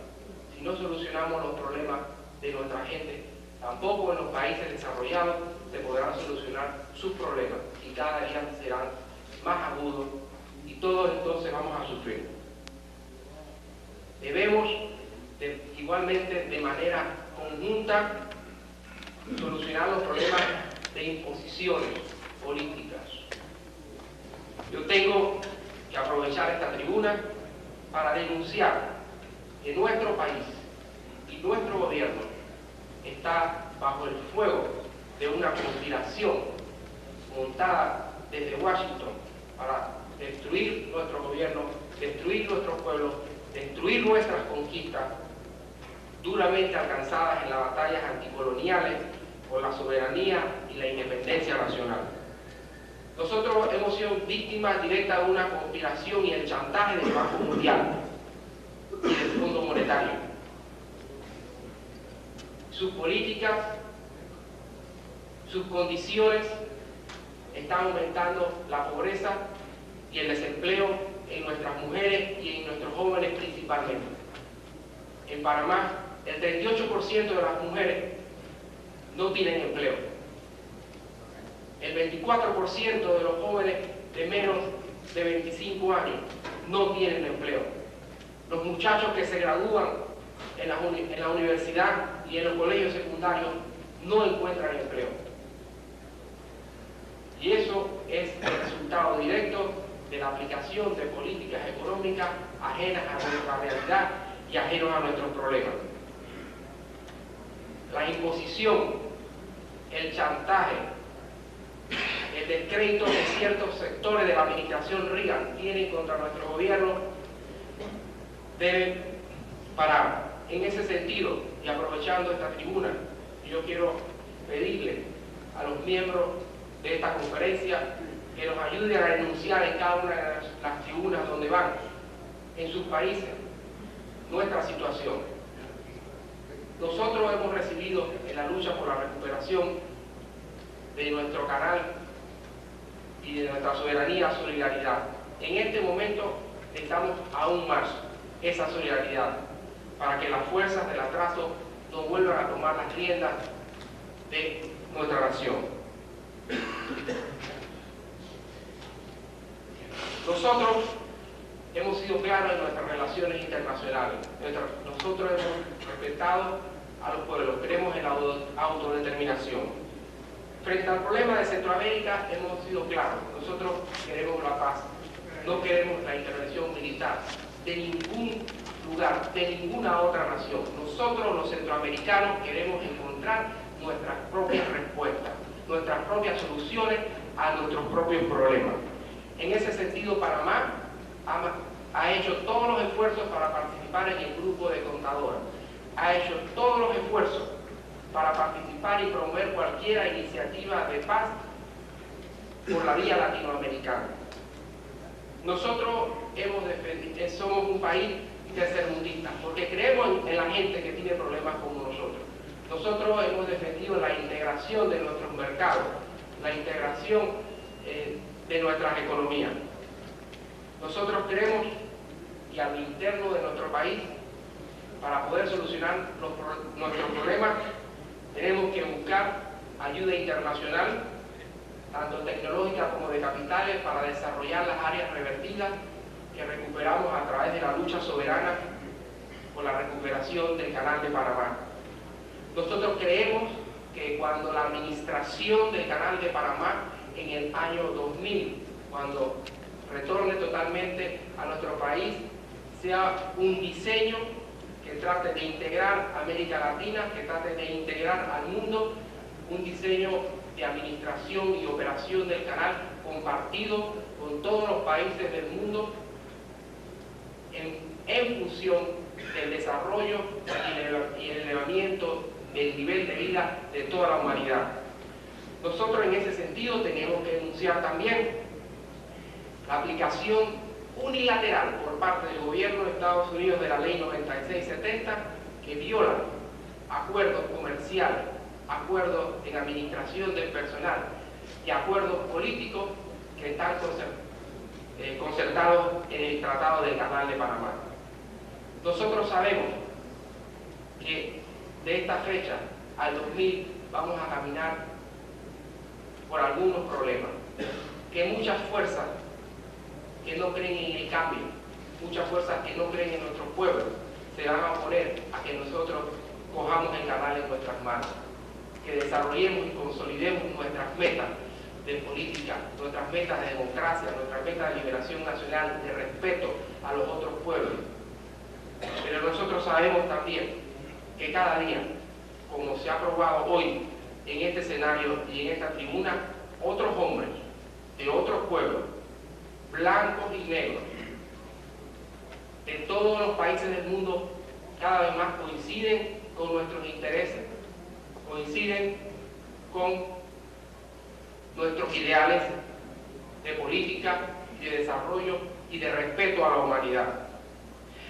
si no solucionamos los problemas de nuestra gente, tampoco en los países desarrollados se podrán solucionar sus problemas y cada día serán más agudos y todos entonces vamos a sufrir. Debemos igualmente de manera conjunta solucionar los problemas de imposiciones políticas. Yo tengo que aprovechar esta tribuna para denunciar que nuestro país y nuestro gobierno está bajo el fuego de una conspiración montada desde Washington para destruir nuestro gobierno, destruir nuestros pueblos, destruir nuestras conquistas duramente alcanzadas en las batallas anticoloniales por la soberanía y la independencia nacional. Nosotros hemos sido víctimas directas de una conspiración y el chantaje del Banco Mundial y del Fondo Monetario. Sus políticas, sus condiciones están aumentando la pobreza y el desempleo en nuestras mujeres y en nuestros jóvenes principalmente. En Panamá, el 38% de las mujeres no tienen empleo. El 24% de los jóvenes de menos de 25 años no tienen empleo. Los muchachos que se gradúan en la universidad y en los colegios secundarios no encuentran empleo. Y eso es el resultado directo de la aplicación de políticas económicas ajenas a nuestra realidad y ajenos a nuestros problemas. La imposición, el chantaje, el descrédito que ciertos sectores de la administración Reagan tienen contra nuestro gobierno deben parar. En ese sentido, y aprovechando esta tribuna, yo quiero pedirle a los miembros de esta conferencia que nos ayuden a denunciar en cada una de las tribunas donde van, en sus países, nuestra situación. Nosotros hemos recibido en la lucha por la recuperación de nuestro canal y de nuestra soberanía, solidaridad. En este momento necesitamos aún más esa solidaridad para que las fuerzas del atraso no vuelvan a tomar las riendas de nuestra nación. Nosotros hemos sido claros en nuestras relaciones internacionales. Nosotros hemos respetado a los pueblos, creemos en la autodeterminación. Frente al problema de Centroamérica hemos sido claros. Nosotros queremos la paz, no queremos la intervención militar de ningún lugar, de ninguna otra nación. Nosotros los centroamericanos queremos encontrar nuestras propias respuestas, nuestras propias soluciones a nuestros propios problemas. En ese sentido, Panamá ha hecho todos los esfuerzos para participar en el grupo de contadoras, ha hecho todos los esfuerzos para participar y promover cualquier iniciativa de paz por la vía latinoamericana. Nosotros somos un país tercermundista porque creemos en la gente que tiene problemas como nosotros. Nosotros hemos defendido la integración de nuestros mercados, la integración de nuestras economías. Nosotros creemos que al interno de nuestro país, para poder solucionar nuestros problemas, tenemos que buscar ayuda internacional, tanto tecnológica como de capitales, para desarrollar las áreas revertidas que recuperamos a través de la lucha soberana por la recuperación del Canal de Panamá. Nosotros creemos que cuando la administración del Canal de Panamá en el año 2000, cuando retorne totalmente a nuestro país, sea un diseño que trate de integrar a América Latina, que trate de integrar al mundo, un diseño de administración y operación del canal compartido con todos los países del mundo en función del desarrollo y el elevamiento del nivel de vida de toda la humanidad. Nosotros en ese sentido tenemos que denunciar también la aplicación unilateral por parte del gobierno de Estados Unidos de la Ley 9670, que viola acuerdos comerciales, acuerdos en administración del personal y acuerdos políticos que están concertados en el Tratado del Canal de Panamá. Nosotros sabemos que de esta fecha al 2000 vamos a caminar por algunos problemas, que muchas fuerzas que no creen en el cambio, muchas fuerzas que no creen en nuestros pueblos, se van a oponer a que nosotros cojamos el canal en nuestras manos, que desarrollemos y consolidemos nuestras metas de política, nuestras metas de democracia, nuestras metas de liberación nacional, de respeto a los otros pueblos. Pero nosotros sabemos también que cada día, como se ha probado hoy en este escenario y en esta tribuna, otros hombres de otros pueblos, blancos y negros, de todos los países del mundo, cada vez más coinciden con nuestros intereses, coinciden con nuestros ideales de política, de desarrollo y de respeto a la humanidad.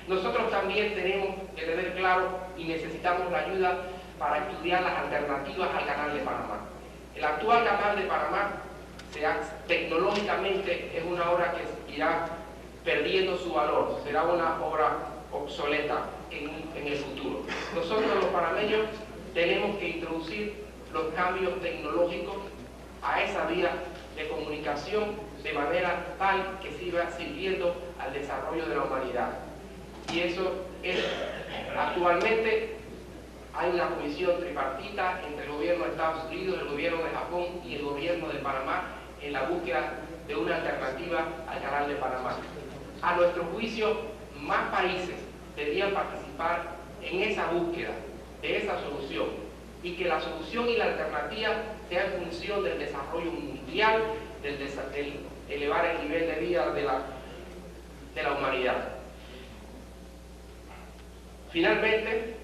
Nosotros también tenemos que tener claro y necesitamos la ayuda para estudiar las alternativas al Canal de Panamá. El actual Canal de Panamá tecnológicamente es una obra que irá perdiendo su valor, será una obra obsoleta en el futuro. Nosotros los panameños tenemos que introducir los cambios tecnológicos a esa vía de comunicación de manera tal que siga sirviendo al desarrollo de la humanidad. Y eso es, actualmente hay una comisión tripartita entre el gobierno de Estados Unidos, el gobierno de Japón y el gobierno de Panamá en la búsqueda de una alternativa al Canal de Panamá. A nuestro juicio, más países deberían participar en esa búsqueda de esa solución, y que la solución y la alternativa sea en función del desarrollo mundial, del elevar el nivel de vida de la humanidad. Finalmente,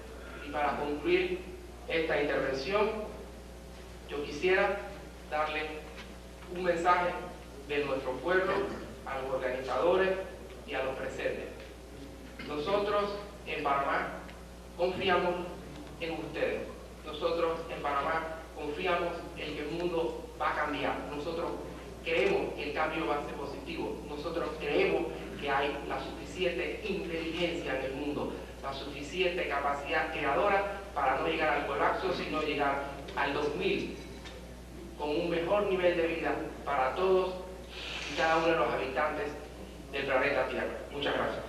y para concluir esta intervención, yo quisiera darle un mensaje de nuestro pueblo a los organizadores y a los presentes. Nosotros en Panamá confiamos en ustedes. Nosotros en Panamá confiamos en que el mundo va a cambiar. Nosotros creemos que el cambio va a ser positivo. Nosotros creemos que hay la suficiente inteligencia en el mundo, la suficiente capacidad creadora para no llegar al colapso, sino llegar al 2000 con un mejor nivel de vida para todos y cada uno de los habitantes del planeta Tierra. Muchas gracias.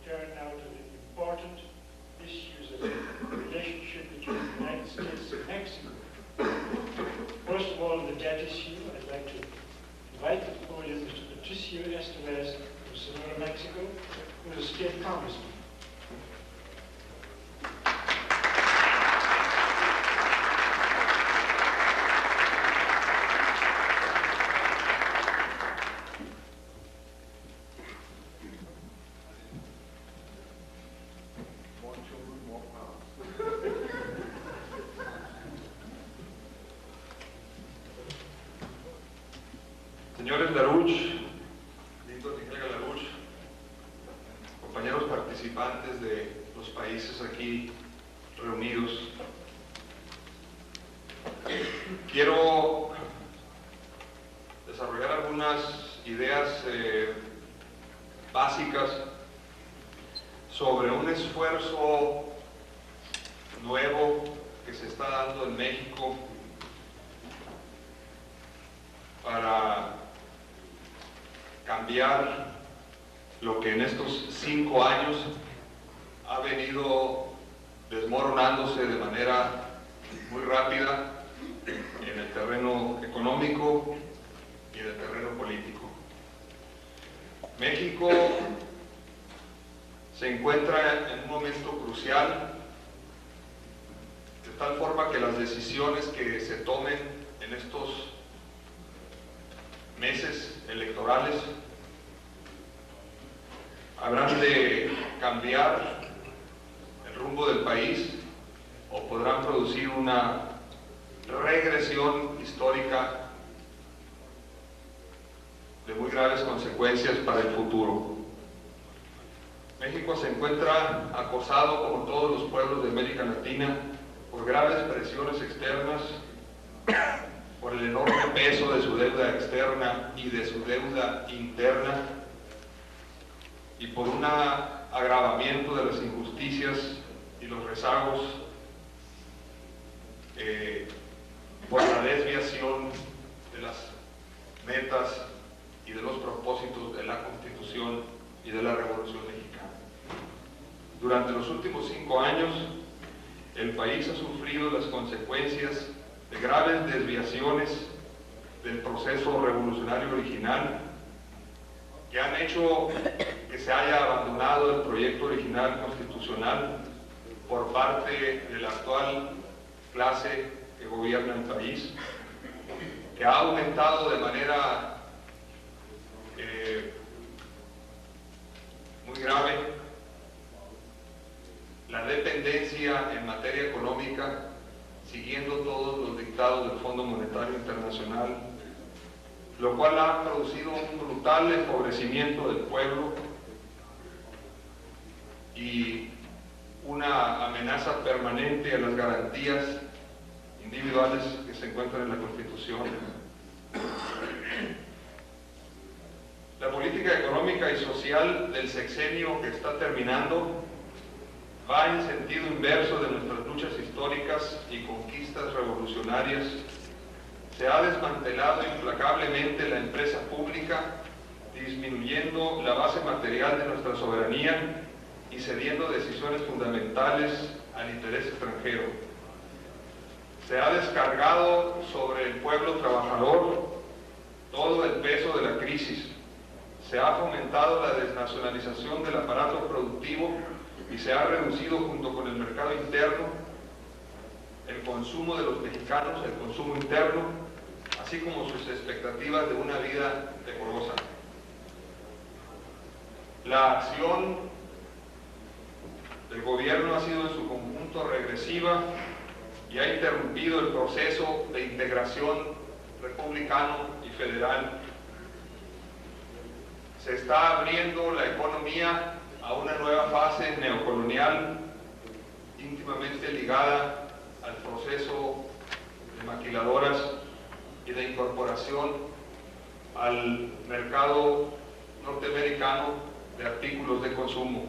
Turn now to the important issues of the relationship between the United States and Mexico. First of all, the debt issue. I'd like to invite to the podium Mr. Patricio Estevez from Sonora, Mexico, who is a state congressman. Señores Larouche, Lindo Tigre Larouche, compañeros participantes de los países aquí reunidos, quiero desarrollar algunas ideas básicas sobre un esfuerzo nuevo que se está dando en México para cambiar lo que en estos 5 años ha venido desmoronándose de manera muy rápida en el terreno económico y en el terreno político. México se encuentra en un momento crucial, de tal forma que las decisiones que se tomen en estos meses electorales habrán de cambiar el rumbo del país o podrán producir una regresión histórica de muy graves consecuencias para el futuro. México se encuentra acosado, como todos los pueblos de América Latina, por graves presiones externas, por el enorme peso de su deuda externa y de su deuda interna, y por un agravamiento de las injusticias y los rezagos, por la desviación de las metas y de los propósitos de la Constitución y de la Revolución Mexicana. Durante los últimos 5 años, el país ha sufrido las consecuencias de graves desviaciones del proceso revolucionario original, que han hecho que se haya abandonado el proyecto original constitucional por parte de la actual clase que gobierna el país, que ha aumentado de manera muy grave la dependencia en materia económica, siguiendo todos los dictados del Fondo Monetario Internacional, lo cual ha producido un brutal empobrecimiento del pueblo y una amenaza permanente a las garantías individuales que se encuentran en la Constitución. La política económica y social del sexenio que está terminando va en sentido inverso de nuestras luchas históricas y conquistas revolucionarias. Se ha desmantelado implacablemente la empresa pública, disminuyendo la base material de nuestra soberanía y cediendo decisiones fundamentales al interés extranjero. Se ha descargado sobre el pueblo trabajador todo el peso de la crisis. Se ha fomentado la desnacionalización del aparato productivo y se ha reducido, junto con el mercado interno, el consumo de los mexicanos, el consumo interno, así como sus expectativas de una vida decorosa. La acción del gobierno ha sido en su conjunto regresiva y ha interrumpido el proceso de integración republicano y federal. Se está abriendo la economía a una nueva fase neocolonial íntimamente ligada al proceso proceso de maquiladoras y de incorporación al mercado norteamericano de artículos de consumo.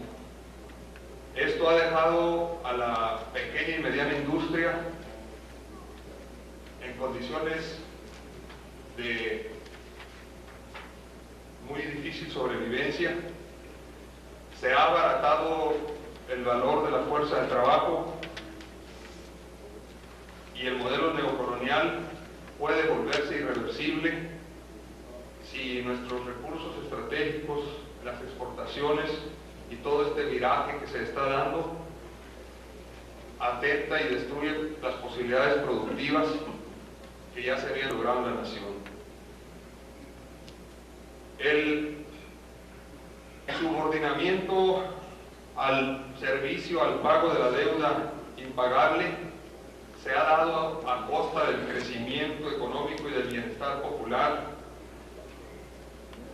Esto ha dejado a la pequeña y mediana industria en condiciones de muy difícil sobrevivencia. Se ha abaratado el valor de la fuerza de trabajo y el modelo neocolonial puede volverse irreversible si nuestros recursos estratégicos, las exportaciones y todo este viraje que se está dando atenta y destruye las posibilidades productivas que ya se habían logrado en la nación. El subordinamiento al servicio, al pago de la deuda impagable, se ha dado a costa del crecimiento económico y del bienestar popular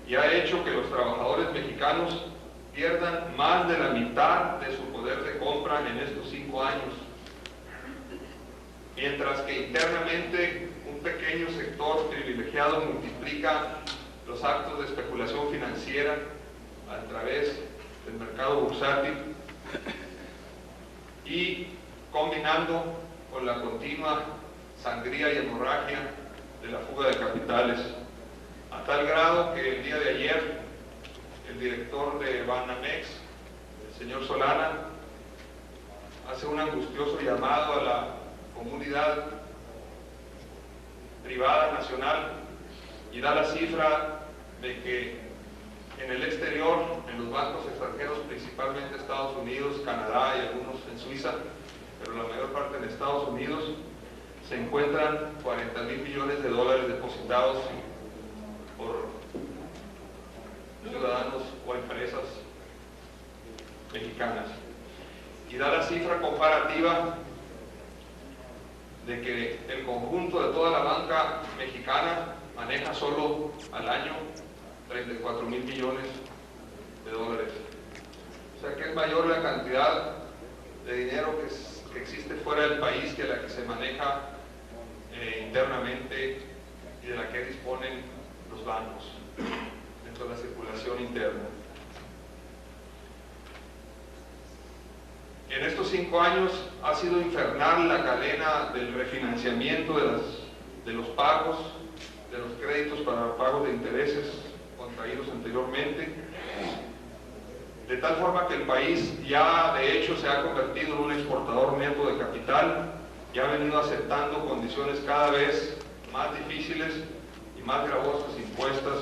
y ha hecho que los trabajadores mexicanos pierdan más de la mitad de su poder de compra en estos 5 años, mientras que internamente un pequeño sector privilegiado multiplica los actos de especulación financiera a través del mercado bursátil y combinando con la continua sangría y hemorragia de la fuga de capitales, a tal grado que el día de ayer el director de Banamex, el señor Solana, hace un angustioso llamado a la comunidad privada nacional y da la cifra de que en el exterior, en los bancos extranjeros, principalmente Estados Unidos, Canadá y algunos en Suiza, pero la mayor parte en Estados Unidos, se encuentran 40,000 millones de dólares depositados por ciudadanos o empresas mexicanas. Y da la cifra comparativa de que el conjunto de toda la banca mexicana maneja solo al año 34,000 millones de dólares. O sea que es mayor la cantidad de dinero que existe fuera del país que la que se maneja internamente y de la que disponen los bancos dentro de la circulación interna. En estos 5 años ha sido infernal la cadena del refinanciamiento de los pagos, de los créditos para pagos de intereses contraídos anteriormente, de tal forma que el país ya de hecho se ha convertido en un exportador neto de capital y ha venido aceptando condiciones cada vez más difíciles y más gravosas impuestas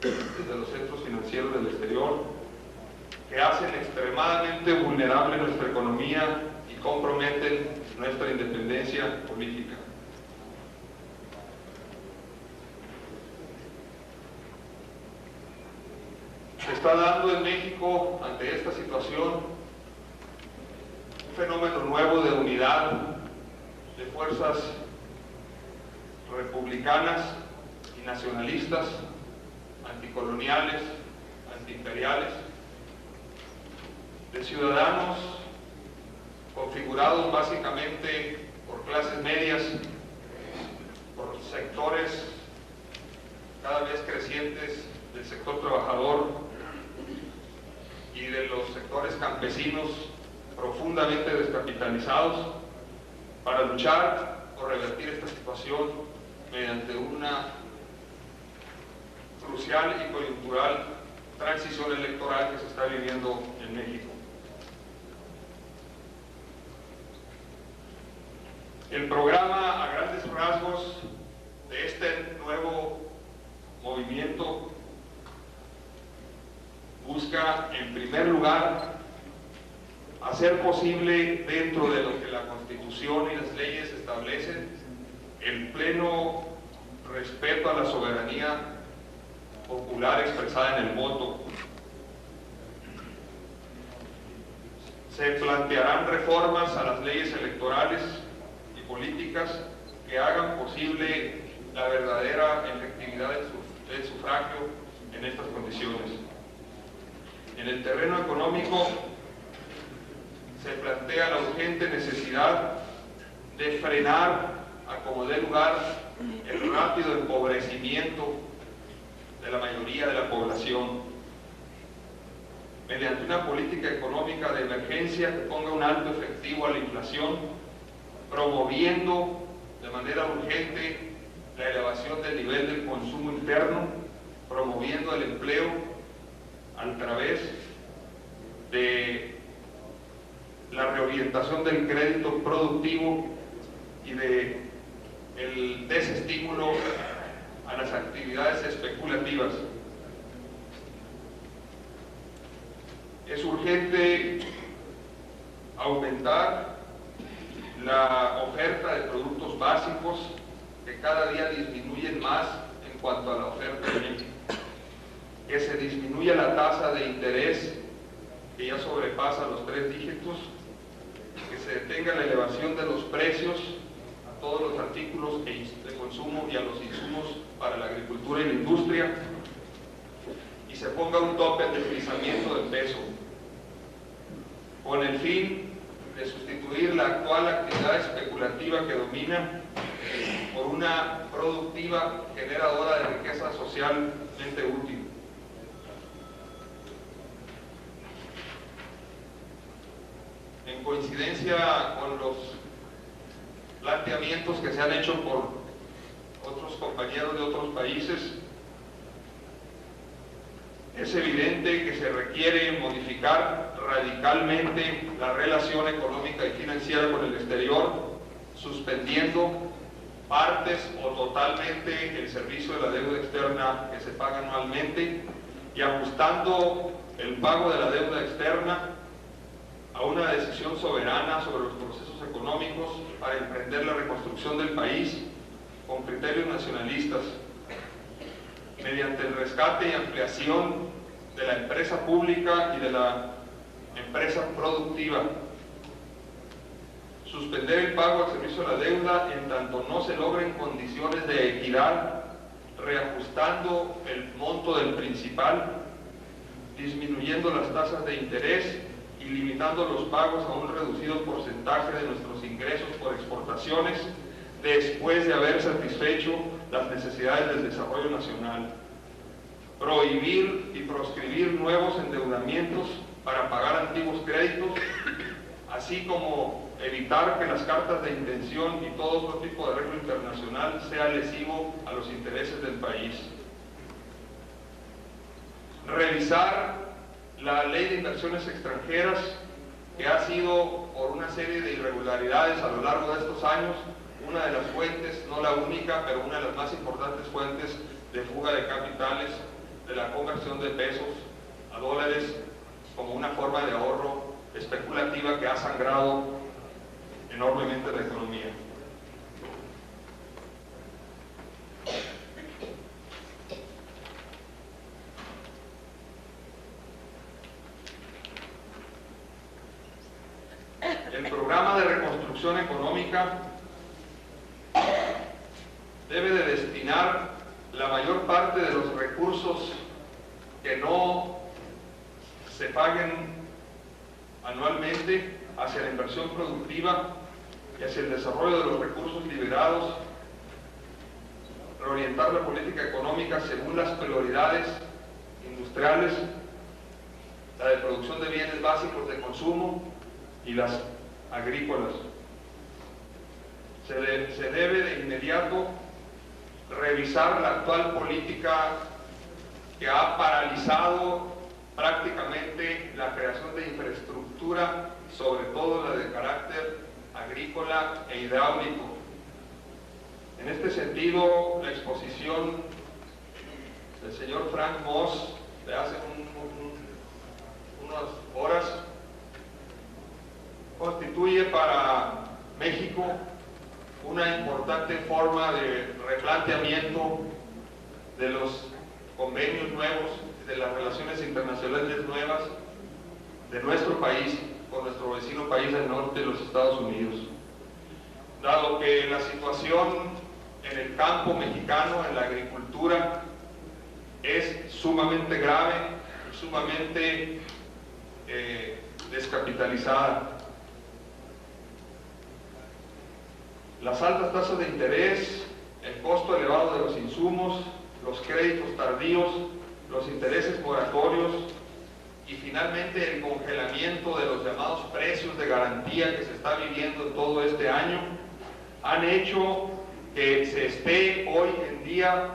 desde los centros financieros del exterior, que hacen extremadamente vulnerable nuestra economía y comprometen nuestra independencia política. Se está dando en México, ante esta situación, un fenómeno nuevo de unidad de fuerzas republicanas y nacionalistas, anticoloniales, antiimperiales, de ciudadanos configurados básicamente por clases medias, por sectores cada vez crecientes del sector trabajador y de los sectores campesinos profundamente descapitalizados, para luchar por revertir esta situación mediante una crucial y coyuntural transición electoral que se está viviendo en México. El programa, a grandes rasgos, de este nuevo movimiento busca, en primer lugar, hacer posible, dentro de lo que la Constitución y las leyes establecen, el pleno respeto a la soberanía popular expresada en el voto. Se plantearán reformas a las leyes electorales y políticas que hagan posible la verdadera efectividad del sufragio en estas condiciones. En el terreno económico se plantea la urgente necesidad de frenar, a como dé lugar, el rápido empobrecimiento de la mayoría de la población, mediante una política económica de emergencia que ponga un alto efectivo a la inflación, promoviendo de manera urgente la elevación del nivel del consumo interno, promoviendo el empleo a través de la reorientación del crédito productivo y de el desestímulo a las actividades especulativas. Es urgente aumentar la oferta de productos básicos que cada día disminuyen más en cuanto a la oferta en México. Que se disminuya la tasa de interés que ya sobrepasa los 3 dígitos, que se detenga la elevación de los precios a todos los artículos de consumo y a los insumos para la agricultura y la industria, y se ponga un tope al deslizamiento del peso, con el fin de sustituir la actual actividad especulativa que domina por una productiva generadora de riqueza socialmente útil. En coincidencia con los planteamientos que se han hecho por otros compañeros de otros países, es evidente que se requiere modificar radicalmente la relación económica y financiera con el exterior, suspendiendo partes o totalmente el servicio de la deuda externa que se paga anualmente y ajustando el pago de la deuda externa a una decisión soberana sobre los procesos económicos para emprender la reconstrucción del país con criterios nacionalistas, mediante el rescate y ampliación de la empresa pública y de la empresa productiva. Suspender el pago al servicio de la deuda en tanto no se logren condiciones de equidad, reajustando el monto del principal, disminuyendo las tasas de interés y limitando los pagos a un reducido porcentaje de nuestros ingresos por exportaciones después de haber satisfecho las necesidades del desarrollo nacional. Prohibir y proscribir nuevos endeudamientos para pagar antiguos créditos, así como evitar que las cartas de intención y todo otro tipo de arreglo internacional sea lesivo a los intereses del país. Revisar la ley de inversiones extranjeras, que ha sido, por una serie de irregularidades a lo largo de estos años, una de las fuentes, no la única, pero una de las más importantes fuentes de fuga de capitales, de la conversión de pesos a dólares como una forma de ahorro especulativa que ha sangrado enormemente la economía. El programa de reconstrucción económica debe de destinar la mayor parte de los recursos que no se paguen anualmente hacia la inversión productiva y hacia el desarrollo de los recursos liberados, reorientar la política económica según las prioridades industriales, la de producción de bienes básicos de consumo y las agrícolas. Se debe de inmediato revisar la actual política que ha paralizado prácticamente la creación de infraestructura, sobre todo la de carácter agrícola e hidráulico. En este sentido, la exposición del señor Frank Moss de hace unas horas constituye para México una importante forma de replanteamiento de los convenios nuevos, de las relaciones internacionales nuevas de nuestro país con nuestro vecino país del norte de los Estados Unidos. Dado que la situación en el campo mexicano, en la agricultura, es sumamente grave y sumamente descapitalizada. Las altas tasas de interés, el costo elevado de los insumos, los créditos tardíos, los intereses moratorios y finalmente el congelamiento de los llamados precios de garantía que se está viviendo en todo este año han hecho que se esté hoy en día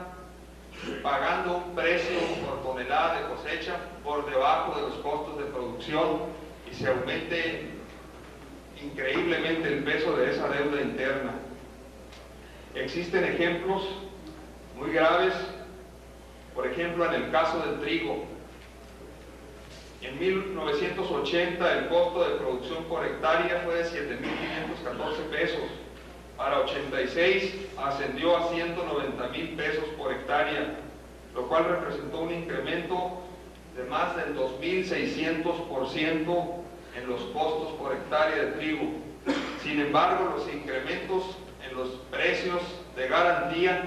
pagando un precio por tonelada de cosecha por debajo de los costos de producción y se aumente increíblemente el peso de esa deuda interna. Existen ejemplos muy graves, por ejemplo en el caso del trigo. En 1980 el costo de producción por hectárea fue de 7.514 pesos. Para 86 ascendió a 190.000 pesos por hectárea, lo cual representó un incremento de más del 2.600% en los costos por hectárea de trigo. Sin embargo, los incrementos en los precios de garantía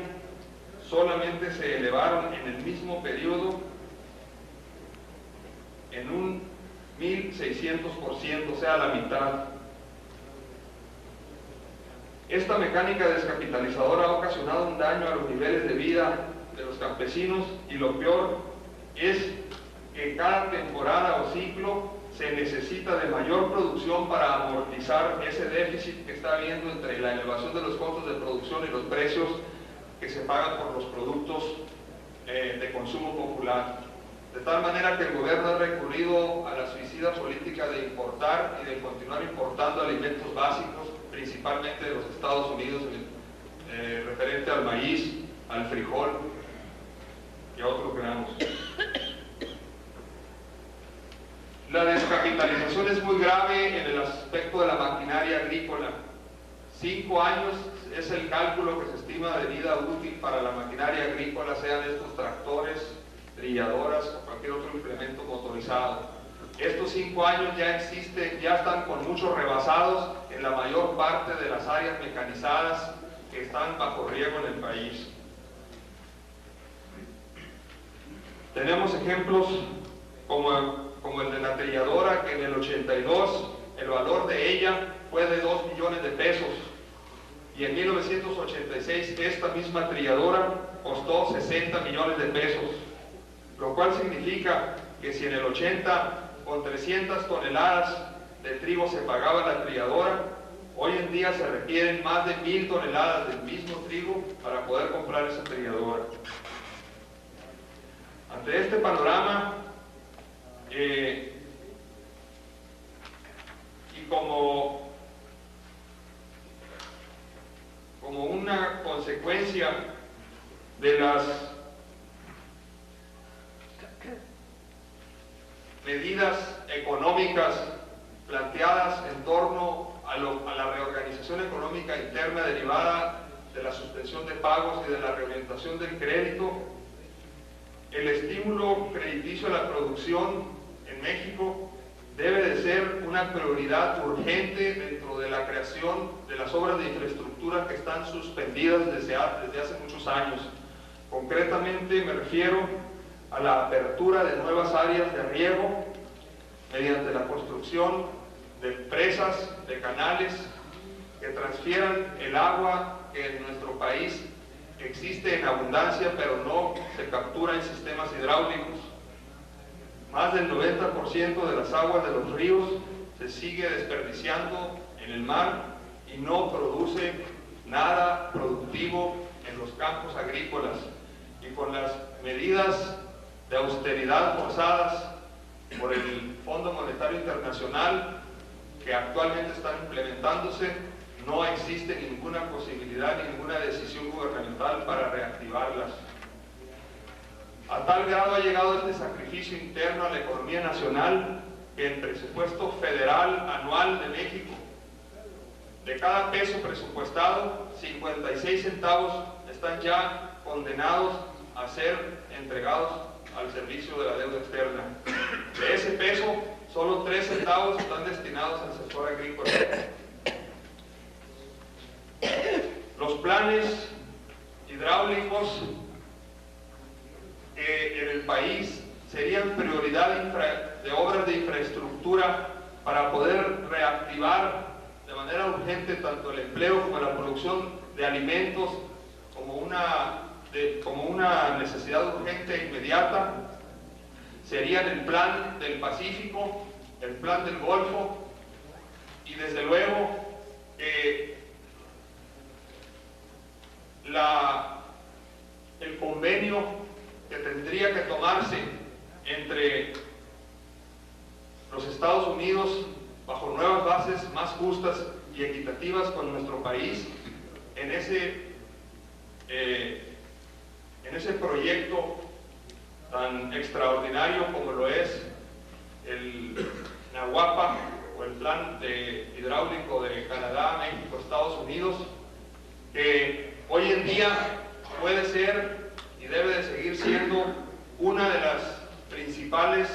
solamente se elevaron en el mismo periodo en un 1.600%, o sea, la mitad. Esta mecánica descapitalizadora ha ocasionado un daño a los niveles de vida de los campesinos y lo peor es que cada temporada o ciclo se necesita de mayor producción para amortizar ese déficit que está habiendo entre la elevación de los costos de producción y los precios que se pagan por los productos de consumo popular. De tal manera que el gobierno ha recurrido a la suicida política de importar y de continuar importando alimentos básicos, principalmente de los Estados Unidos, referente al maíz, al frijol y a otros granos. La descapitalización es muy grave en el aspecto de la maquinaria agrícola. 5 años es el cálculo que se estima de vida útil para la maquinaria agrícola, sean estos tractores, trilladoras o cualquier otro implemento motorizado. Estos 5 años ya existen, ya están con muchos rebasados en la mayor parte de las áreas mecanizadas que están bajo riego en el país. Tenemos ejemplos como el de la trilladora, que en el 82 el valor de ella fue de 2 millones de pesos y en 1986 esta misma trilladora costó 60 millones de pesos, lo cual significa que si en el 80 con 300 toneladas de trigo se pagaba la trilladora, hoy en día se requieren más de 1.000 toneladas del mismo trigo para poder comprar esa trilladora. Ante este panorama, y como una consecuencia de las medidas económicas planteadas en torno a la reorganización económica interna derivada de la suspensión de pagos y de la reorientación del crédito, el estímulo crediticio a la producción en México debe de ser una prioridad urgente dentro de la creación de las obras de infraestructura que están suspendidas desde hace muchos años. Concretamente me refiero a la apertura de nuevas áreas de riego mediante la construcción de presas, de canales que transfieran el agua que en nuestro país existe en abundancia pero no se captura en sistemas hidráulicos. Más del 90% de las aguas de los ríos se sigue desperdiciando en el mar y no produce nada productivo en los campos agrícolas. Y con las medidas de austeridad forzadas por el Fondo Monetario Internacional que actualmente están implementándose, no existe ninguna posibilidad, ninguna decisión gubernamental para reactivarlas. A tal grado ha llegado este sacrificio interno a la economía nacional que el presupuesto federal anual de México, de cada peso presupuestado, 56 centavos están ya condenados a ser entregados al servicio de la deuda externa. De ese peso, solo 3 centavos están destinados al sector agrícola. Los planes hidráulicos en el país serían prioridad de obras de infraestructura para poder reactivar de manera manera urgente tanto el empleo como la producción de alimentos como una necesidad urgente e inmediata. Serían el plan del Pacífico, el plan del Golfo y desde luego el convenio que tendría que tomarse entre los Estados Unidos bajo nuevas bases más justas y equitativas con nuestro país en ese proyecto tan extraordinario como lo es el Nahuapa o el plan hidráulico de Canadá, México, Estados Unidos, que hoy en día puede ser y debe de seguir siendo una de las principales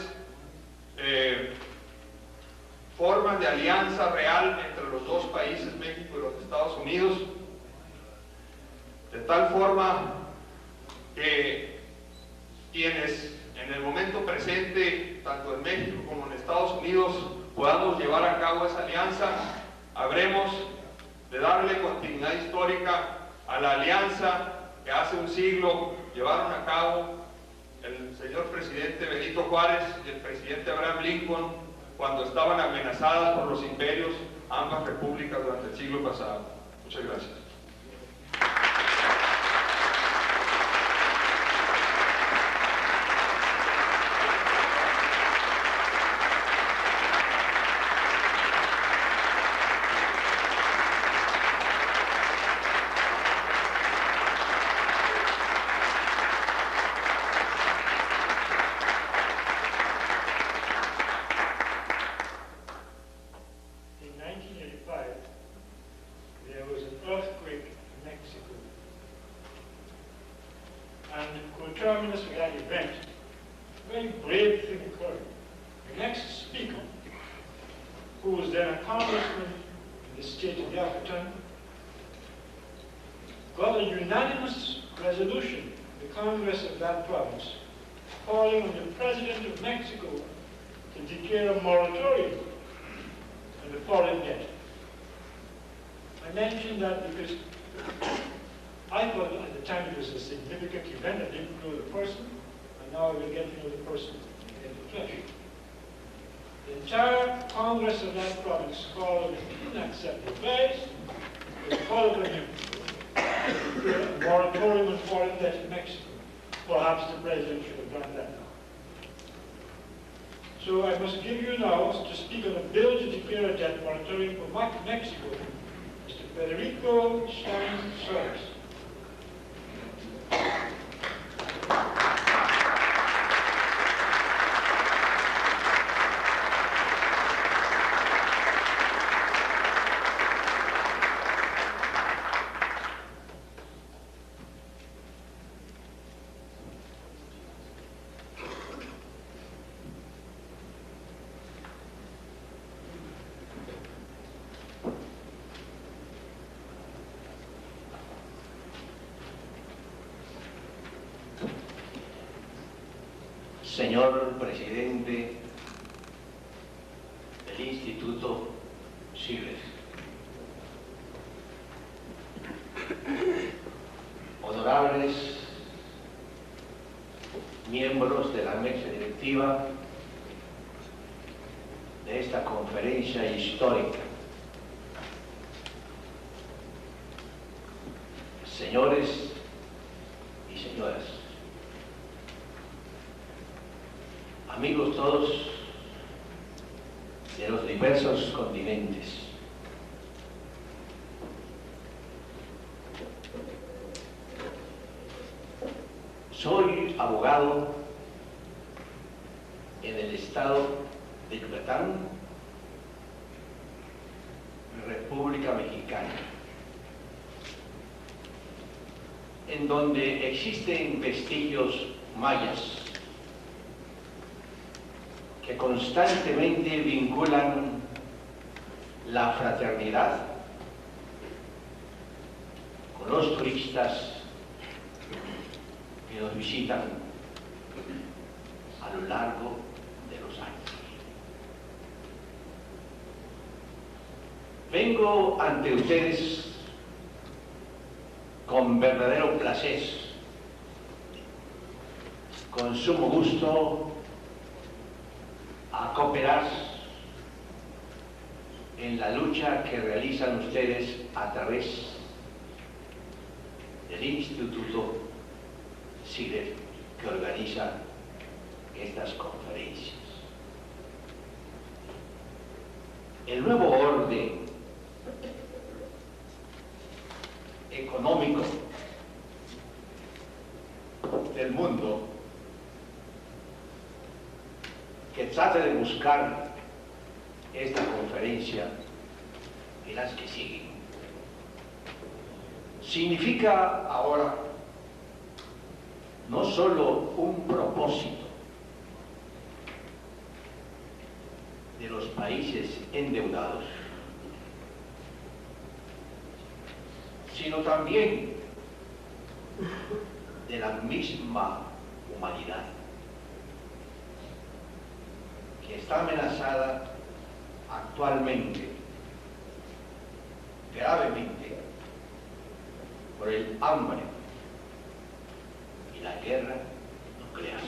formas de alianza real entre los dos países, México y los Estados Unidos, de tal forma que quienes en el momento presente, tanto en México como en Estados Unidos, podamos llevar a cabo esa alianza, habremos de darle continuidad histórica a la alianza que hace un siglo llevaron a cabo el señor presidente Benito Juárez y el presidente Abraham Lincoln cuando estaban amenazadas por los imperios ambas repúblicas durante el siglo pasado. Muchas gracias. Terminus of that event, a very brave thing occurred. The next speaker, who was then a congressman in the state of Yucatan, got a unanimous resolution, the Congress of that province, calling on the President of Mexico to declare a moratorium on the foreign debt. I mention that because I thought at the time it was a significant event. I didn't know the person, and now I will get to know the person in the flesh. The entire Congress of that province called on him. He didn't accept the advice. They called on him to declare a moratorium on foreign debt in Mexico. Perhaps the president should have done that now. So I must give you now to speak on a bill to declare a debt moratorium for Mexico, Mr. Federico Stein Soares. Señor presidente del Instituto Sigles, honorables miembros de la mesa directiva de esta conferencia histórica, señores y señoras, amigos todos de los diversos continentes, soy abogado en el estado de Yucatán, República Mexicana, en donde existen vestigios mayas que constantemente vinculan la fraternidad con los turistas que nos visitan a lo largo de los años. Vengo digo ante ustedes con verdadero placer, con sumo gusto, a cooperar en la lucha que realizan ustedes a través del Instituto CIDER que organiza estas conferencias. El nuevo orden económico del mundo que trata de buscar esta conferencia y las que siguen, significa ahora no solo un propósito de los países endeudados, sino también de la misma humanidad, que está amenazada actualmente, gravemente, por el hambre y la guerra nuclear.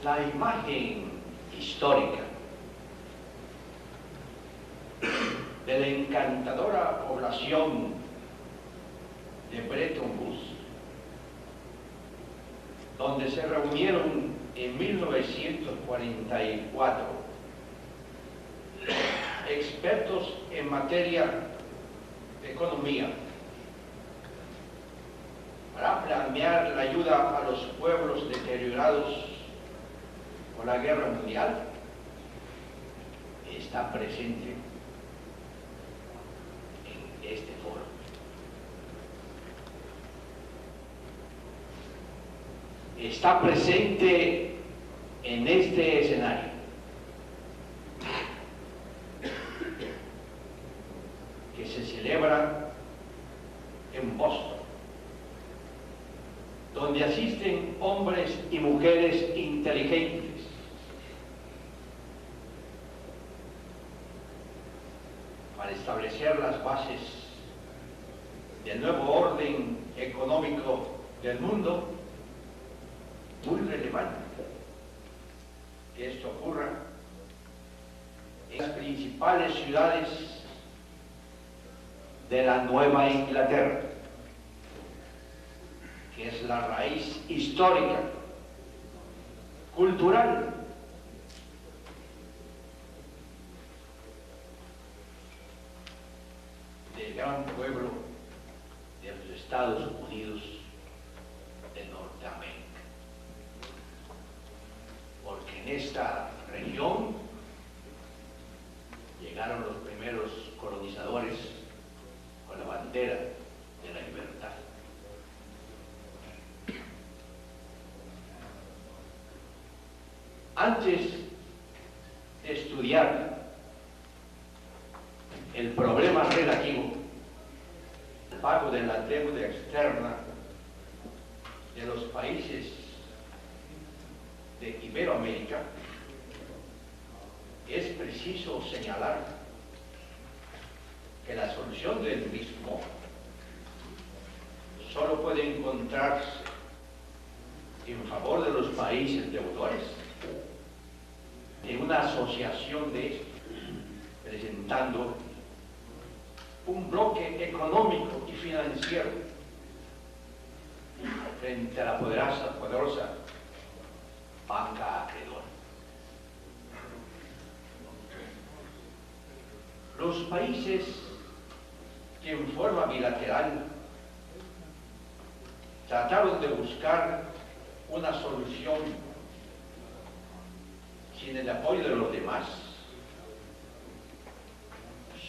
La imagen histórica de la encantadora población de Bretton Woods, donde se reunieron en 1944 expertos en materia de economía para planear la ayuda a los pueblos deteriorados por la guerra mundial, está presente en este foro. Está presente en este escenario. Que se celebra en Boston, donde asisten hombres y mujeres inteligentes, para establecer las bases del nuevo orden económico del mundo. Muy relevante que esto ocurra en las principales ciudades de la Nueva Inglaterra, que es la raíz histórica, cultural del gran pueblo de los Estados Unidos de Norteamérica. Porque en esta región llegaron los primeros colonizadores con la bandera de la libertad. Antes de estudiar el problema relativo al pago de la deuda externa de los países de Iberoamérica, es preciso señalar que la solución del mismo solo puede encontrarse en favor de los países deudores en una asociación de estos, presentando un bloque económico y financiero frente a la poderosa banca acreedora. Los países que en forma bilateral trataron de buscar una solución sin el apoyo de los demás,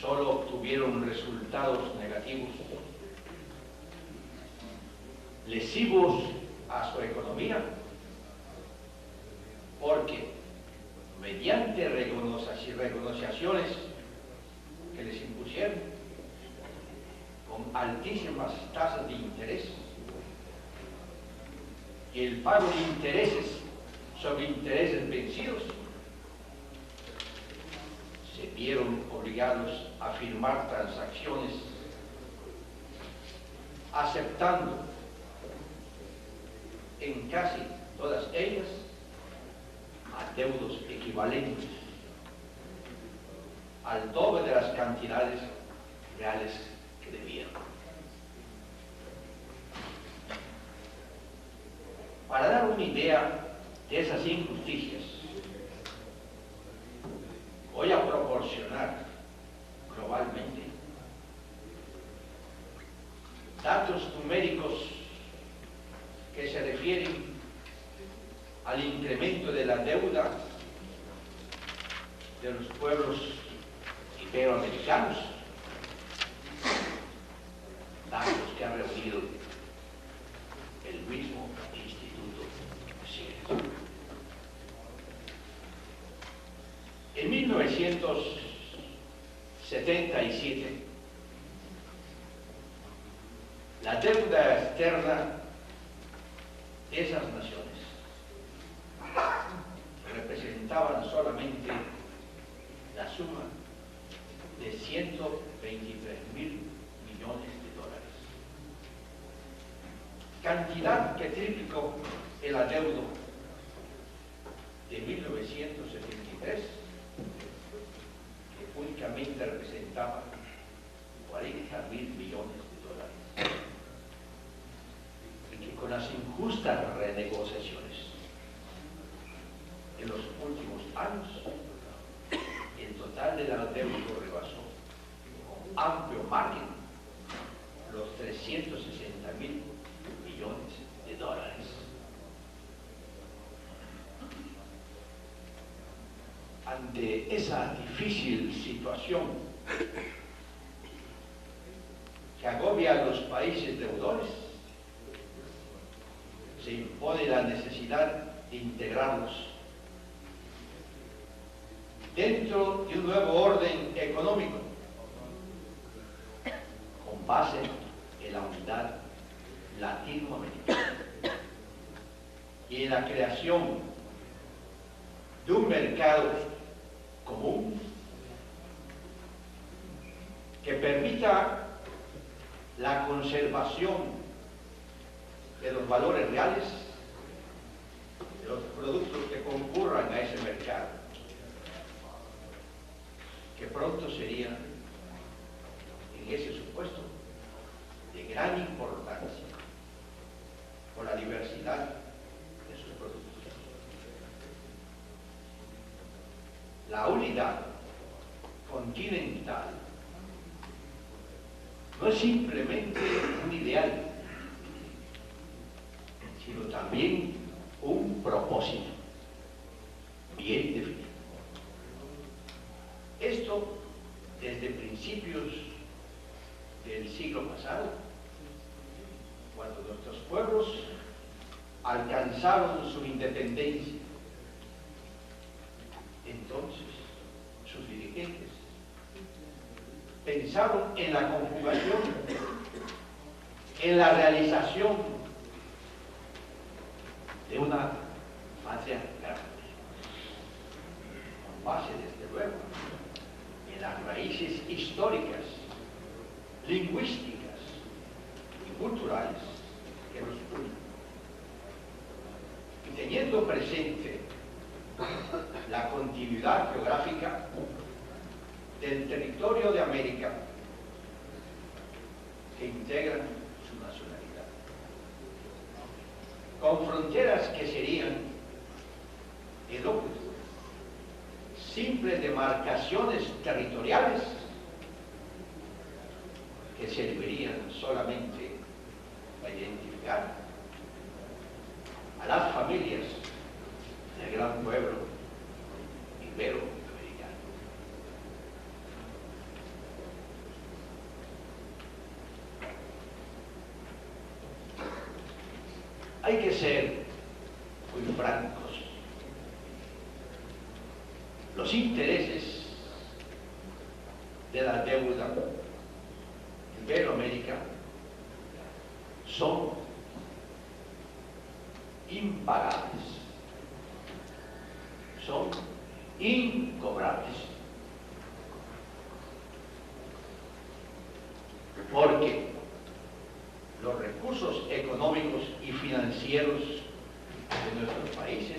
solo obtuvieron resultados negativos, lesivos a su economía, porque mediante renegociaciones que les impusieron con altísimas tasas de interés y el pago de intereses sobre intereses vencidos, se vieron obligados a firmar transacciones aceptando en casi todas ellas adeudos equivalentes al doble de las cantidades reales que debían. Para dar una idea de esas injusticias, voy a proporcionar globalmente datos numéricos que se refieren al incremento de la deuda de los pueblos iberoamericanos, datos que ha reunido el mismo Instituto CIES. En 1977, la deuda externa de esas naciones representaban solamente la suma de 123.000 millones de dólares, cantidad que triplicó el adeudo de 1973, que únicamente representaba 40.000 millones de dólares, y que con las injustas renegociaciones en los últimos años, el total del adeudo rebasó con amplio margen los 360.000 millones de dólares. Ante esa difícil situación que agobia a los países deudores, se impone la necesidad de integrarlos dentro de un nuevo orden económico con base en la unidad latinoamericana y en la creación de un mercado común que permita la conservación de los valores reales de los productos que concurran a ese mercado, que pronto sería, en ese supuesto, de gran importancia por la diversidad de sus productos. La unidad continental no es simplemente un ideal, sino también un propósito bien definido. Esto desde principios del siglo pasado, cuando nuestros pueblos alcanzaron su independencia. Entonces, sus dirigentes pensaron en la conjugación, en la realización de una patria grande, con base, desde luego, en las raíces históricas, lingüísticas y culturales que nos unen, y teniendo presente la continuidad geográfica del territorio de América que integran su nacionalidad, con fronteras que serían el óculo, simples demarcaciones territoriales que servirían solamente para identificar a las familias del gran pueblo iberoamericano. Hay que ser muy francos. Los intereses de la deuda Iberoamérica son impagables, son incobrables. porque los recursos económicos y financieros de nuestros países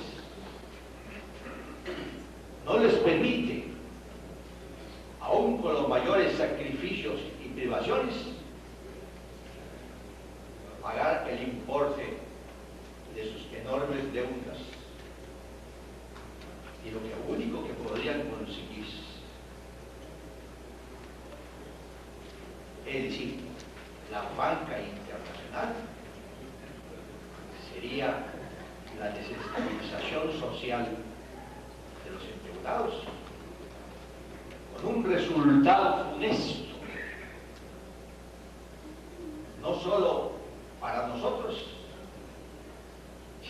no les permite, aún con los mayores sacrificios y privaciones, pagar el importe de sus enormes deudas. Y lo único que podrían conseguir, es decir, la banca internacional, sería la desestabilización social de los endeudados, con un resultado funesto, no solo para nosotros,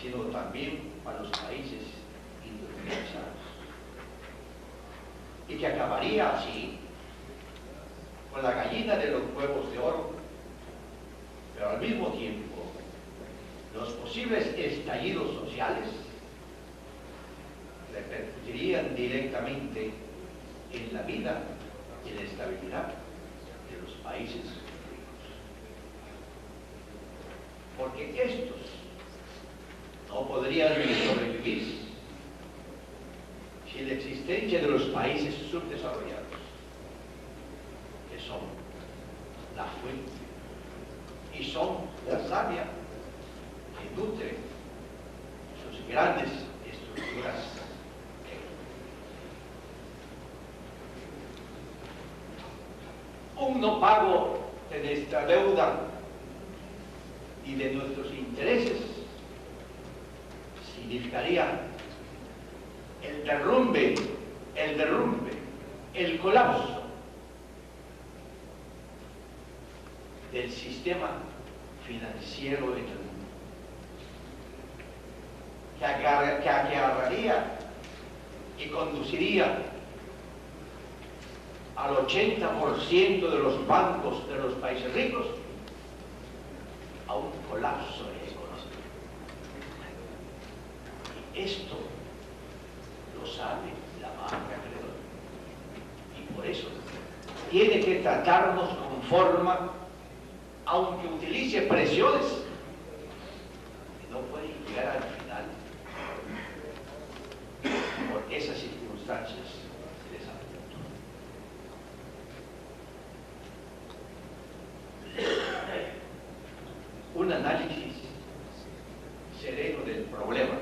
sino también para los países industrializados, y que acabaría así con la gallina de los huevos de oro, pero al mismo tiempo los posibles estallidos sociales repercutirían directamente en la vida y la estabilidad de los países ricos. Porque estos no podrían sobrevivir sin la existencia de los países subdesarrollados, que son la fuente y son la savia que nutre sus grandes estructuras. Un no pago de nuestra deuda y de nuestros intereses significaría el derrumbe, el colapso del sistema financiero en el mundo, que agarraría y conduciría al 80% de los bancos de los países ricos a un colapso económico. Y esto lo sabe la banca acreedora. Y por eso tiene que tratarnos con forma, aunque utilice presiones que no pueden llegar al final por esas circunstancias de desacuerdo. Un análisis sereno del problema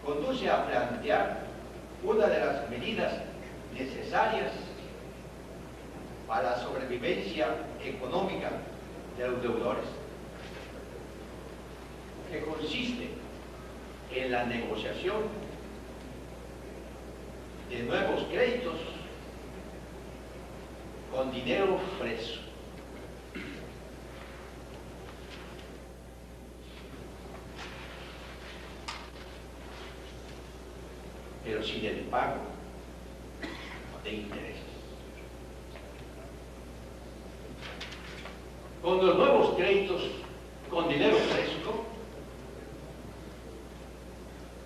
conduce a plantear una de las medidas necesarias para la sobrevivencia económica de los deudores, que consiste en la negociación de nuevos créditos con dinero fresco. Pero sin el pago de intereses. Con los nuevos créditos con dinero fresco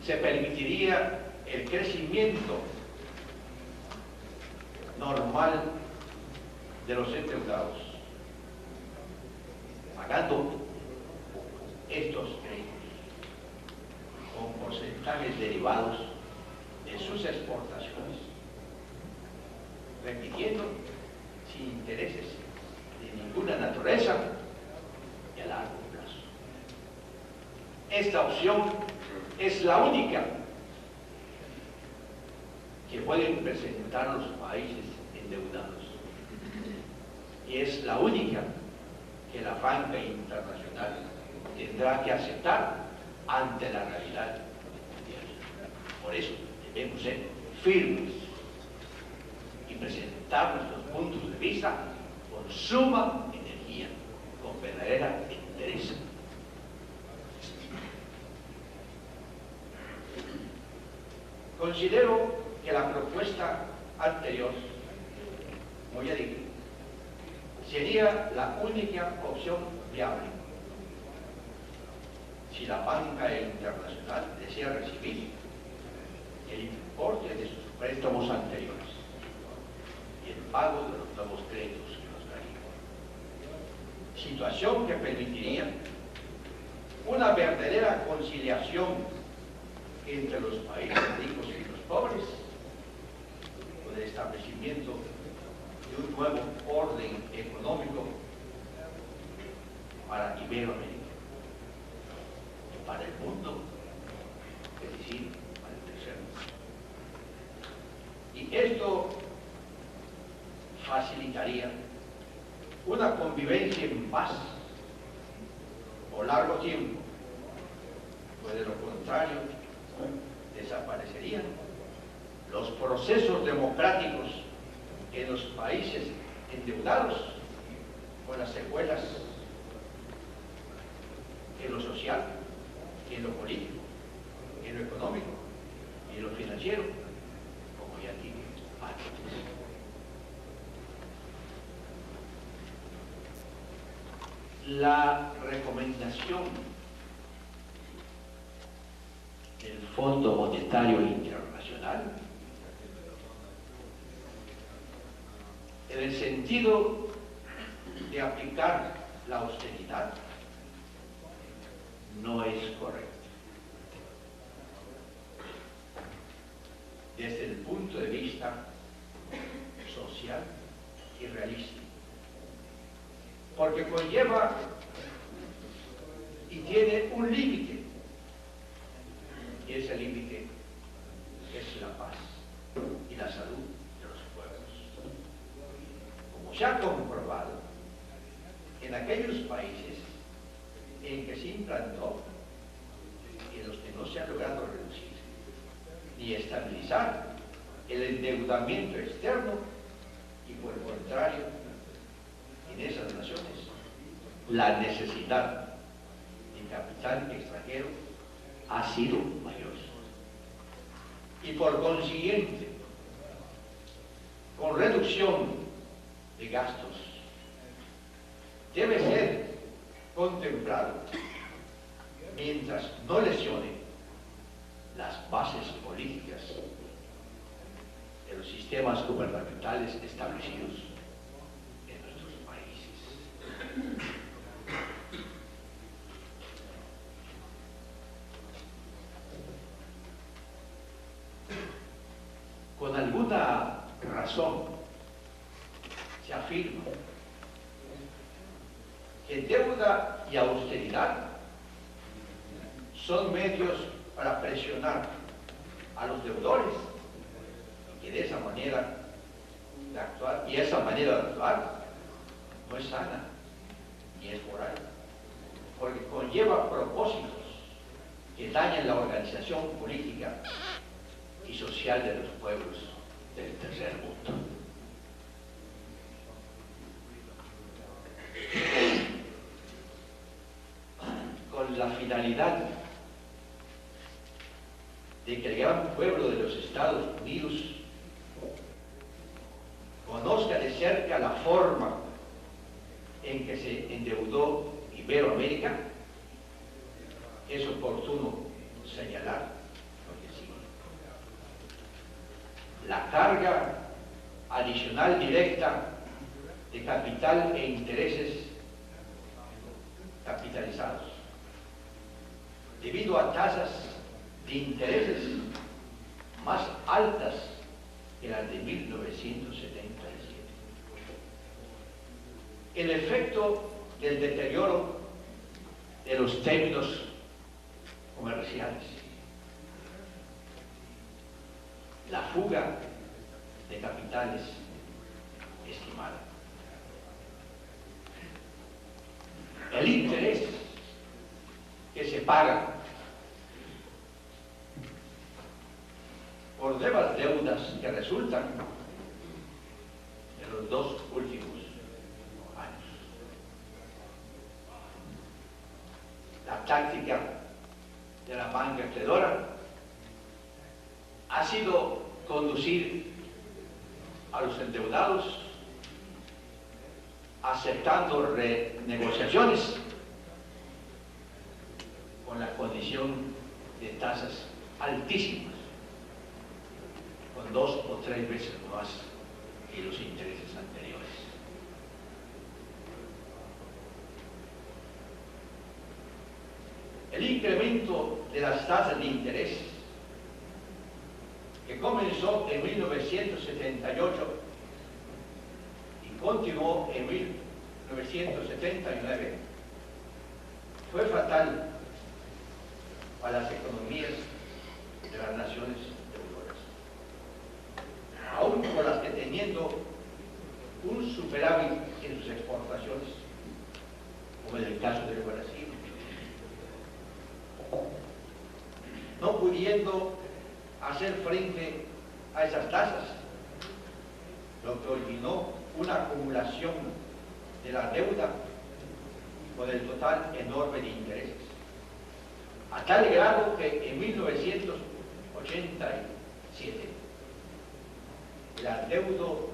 se permitiría el crecimiento normal de los endeudados, pagando estos créditos con porcentajes derivados de sus exportaciones, repitiendo sin intereses de ninguna naturaleza y a largo plazo. Esta opción es la única que pueden presentar los países endeudados y es la única que la banca internacional tendrá que aceptar ante la realidad mundial. Por eso debemos ser firmes y presentar nuestros puntos de vista con suma energía, con verdadera entereza. Considero que la propuesta anterior, como ya dije, sería la única opción viable si la banca internacional desea recibir el importe de sus préstamos anteriores y el pago de los nuevos créditos que situación que permitiría una verdadera conciliación entre los países ricos y los pobres, con el establecimiento de un nuevo orden económico para Iberoamérica y para el mundo, es decir, para el tercer mundo. Y esto facilitaría una convivencia en paz por largo tiempo, pues de lo contrario desaparecerían los procesos democráticos en los países endeudados, con las secuelas en lo social, en lo político, en lo económico y en lo financiero, como ya dije antes. La recomendación del Fondo Monetario Internacional, en el sentido de aplicar la austeridad, no es correcta. Desde el punto de vista social y realista, porque conlleva y tiene un límite, y ese límite es la paz y la salud de los pueblos. Como se ha comprobado en aquellos países en que se implantó y en los que no se ha logrado reducir ni estabilizar el endeudamiento externo, y por el contrario, en esas naciones la necesidad de capital extranjero ha sido mayor. Y por consiguiente, con reducción de gastos, debe ser contemplado mientras no lesione las bases políticas de los sistemas gubernamentales establecidos en nuestros países. Con alguna razón se afirma que deuda y austeridad son medios para presionar a los deudores, y que de esa manera de actuar, y esa manera de actuar no es sana ni es moral, porque conlleva propósitos que dañan la organización política y social de los pueblos del tercer mundo. Con la finalidad de que el gran pueblo de los Estados Unidos conozca de cerca la forma en que se endeudó Iberoamérica, es oportuno señalar lo que sigue. La carga adicional directa de capital e intereses capitalizados, debido a tasas de intereses más altas que las de 1977. El efecto del deterioro de los términos comerciales, la fuga de capitales estimada, el interés que se paga por nuevas deudas que resultan en los 2 últimos años. La táctica de la banca acreedora ha sido conducir a los endeudados aceptando renegociaciones con la condición de tasas altísimas, con 2 o 3 veces más que los intereses anteriores. El incremento de las tasas de interés, que comenzó en 1978 y continuó en 1979, fue fatal para las economías de las naciones deudoras, aún por las que teniendo un superávit en sus exportaciones, como en el caso del Brasil, no pudiendo hacer frente a esas tasas, lo que originó una acumulación de la deuda con el total enorme de intereses, a tal grado que en 1987 el adeudo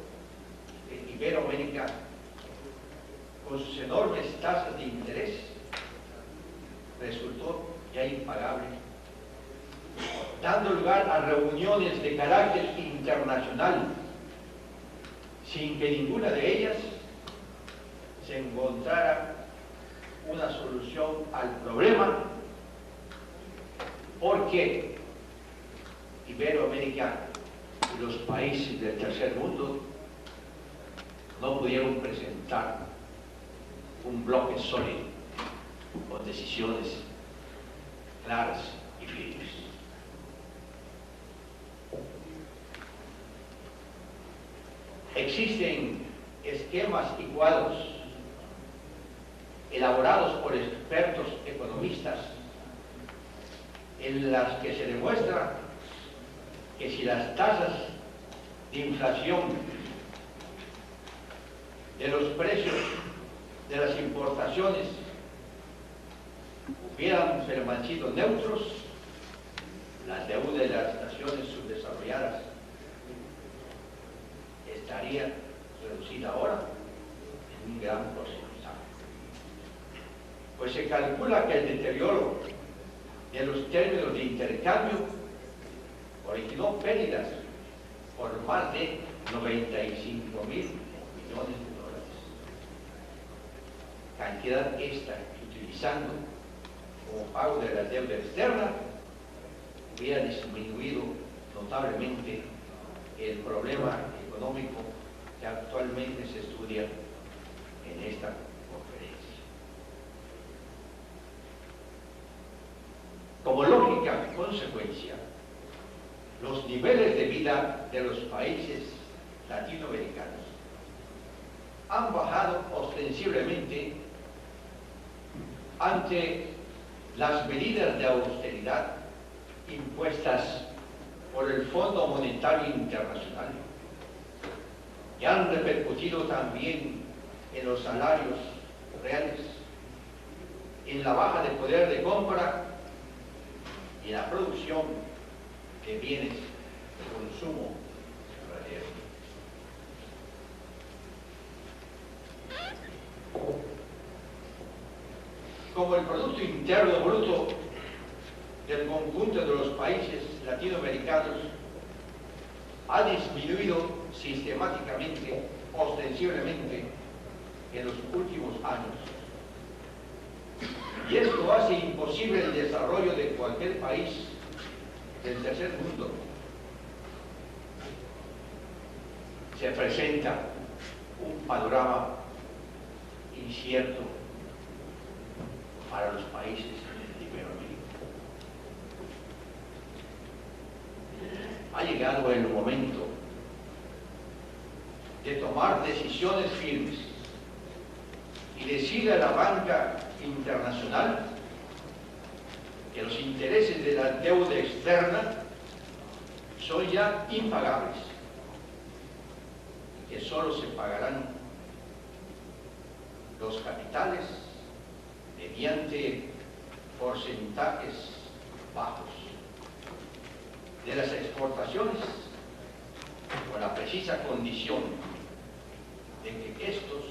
de Iberoamérica, con sus enormes tasas de interés, resultó ya impagable, dando lugar a reuniones de carácter internacional, sin que ninguna de ellas se encontrara una solución al problema, porque Iberoamérica y los países del tercer mundo no pudieron presentar un bloque sólido con decisiones claras y firmes. Existen esquemas y cuadros elaborados por expertos economistas en las que se demuestra que si las tasas de inflación de los precios de las importaciones hubieran permanecido neutros, la deuda de las naciones subdesarrolladas estaría reducida ahora en un gran porcentaje. Pues se calcula que el deterioro de los términos de intercambio originó pérdidas por más de 95.000 millones de dólares, cantidad esta que utilizando como pago de la deuda externa hubiera disminuido notablemente el problema económico que actualmente se estudia en esta conferencia. Como lógica consecuencia, los niveles de vida de los países latinoamericanos han bajado ostensiblemente ante las medidas de austeridad impuestas por el Fondo Monetario Internacional, que han repercutido también en los salarios reales, en la baja de poder de compra y en la producción de bienes de consumo real. Como el Producto Interno Bruto del conjunto de los países latinoamericanos ha disminuido sistemáticamente, ostensiblemente, en los últimos años. Y esto hace imposible el desarrollo de cualquier país del tercer mundo. Se presenta un panorama incierto para los países de Iberoamérica. Ha llegado el momento de tomar decisiones firmes y decirle a la banca internacional que los intereses de la deuda externa son ya impagables y que solo se pagarán los capitales mediante porcentajes bajos de las exportaciones, con la precisa condición de que estos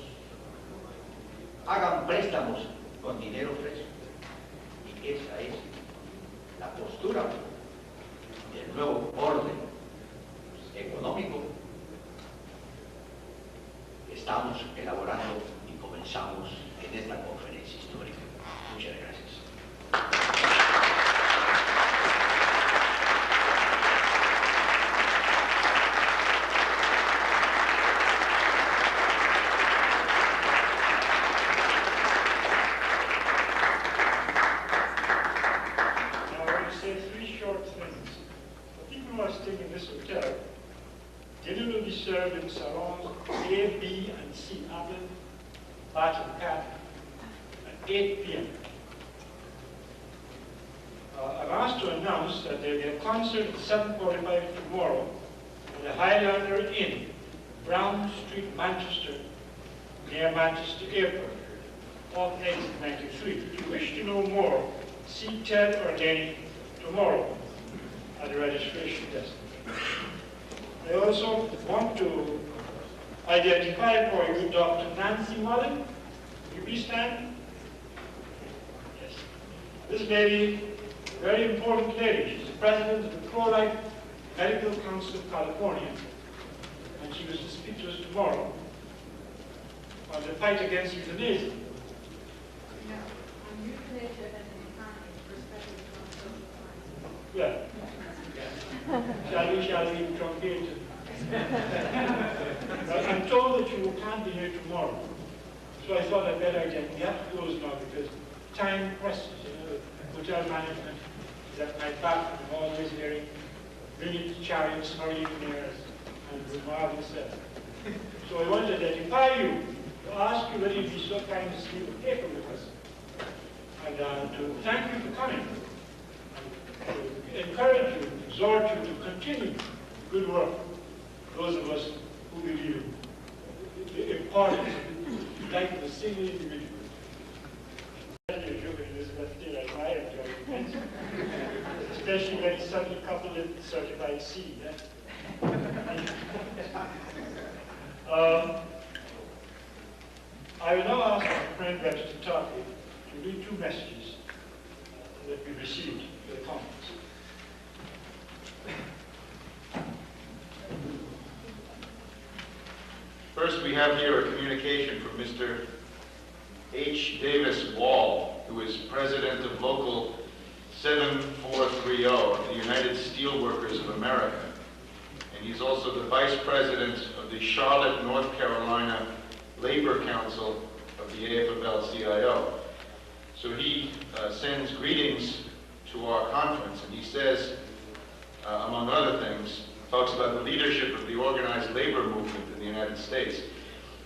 hagan préstamos con dinero fresco. Y esa es la postura del nuevo orden económico que estamos elaborando y comenzamos en esta conferencia histórica. Muchas gracias. will be served in salons A, B, and C, Apple, Bat and Cat, at 8 p.m. I'm asked to announce that there will be a concert at 7:45 tomorrow at the Highlander Inn, Brown Street, Manchester, near Manchester Airport, off exit 93. If you wish to know more, see Ted or Denny tomorrow at the registration desk. I also want to identify for you Dr. Nancy Mullen. Will you please stand? Yes. This lady, very important lady. She's the president of the Pro-Life Medical Council of California, and she was to speak to us tomorrow on the fight against euthanasia. No, on euthanasia and an economy perspective on social science. Yeah. Shall we truncate it? But I'm told that you can't be here tomorrow. So I thought I'd better again. We have to close now because time presses. Hotel management is at my back. I'm always hearing minute chariots hurrying near us and marvelous stuff. So I want to identify you, to ask you whether you'd be so kind to sleep a paper with us. And to thank you for coming. To encourage you, exhort you to continue good work. Those of us who believe in the importance of the life of a single individual. Especially when you suddenly couple it with certified C. Yeah? I will now ask my friend Webster Tarpley to read two messages that we received for the conference. First, we have here a communication from Mr. H. Davis Wall, who is president of Local 7430 of the United Steelworkers of America. And he's also the vice president of the Charlotte, North Carolina Labor Council of the AFL-CIO. So he sends greetings to our conference, and he says, among other things, talks about the leadership of the organized labor movement in the United States.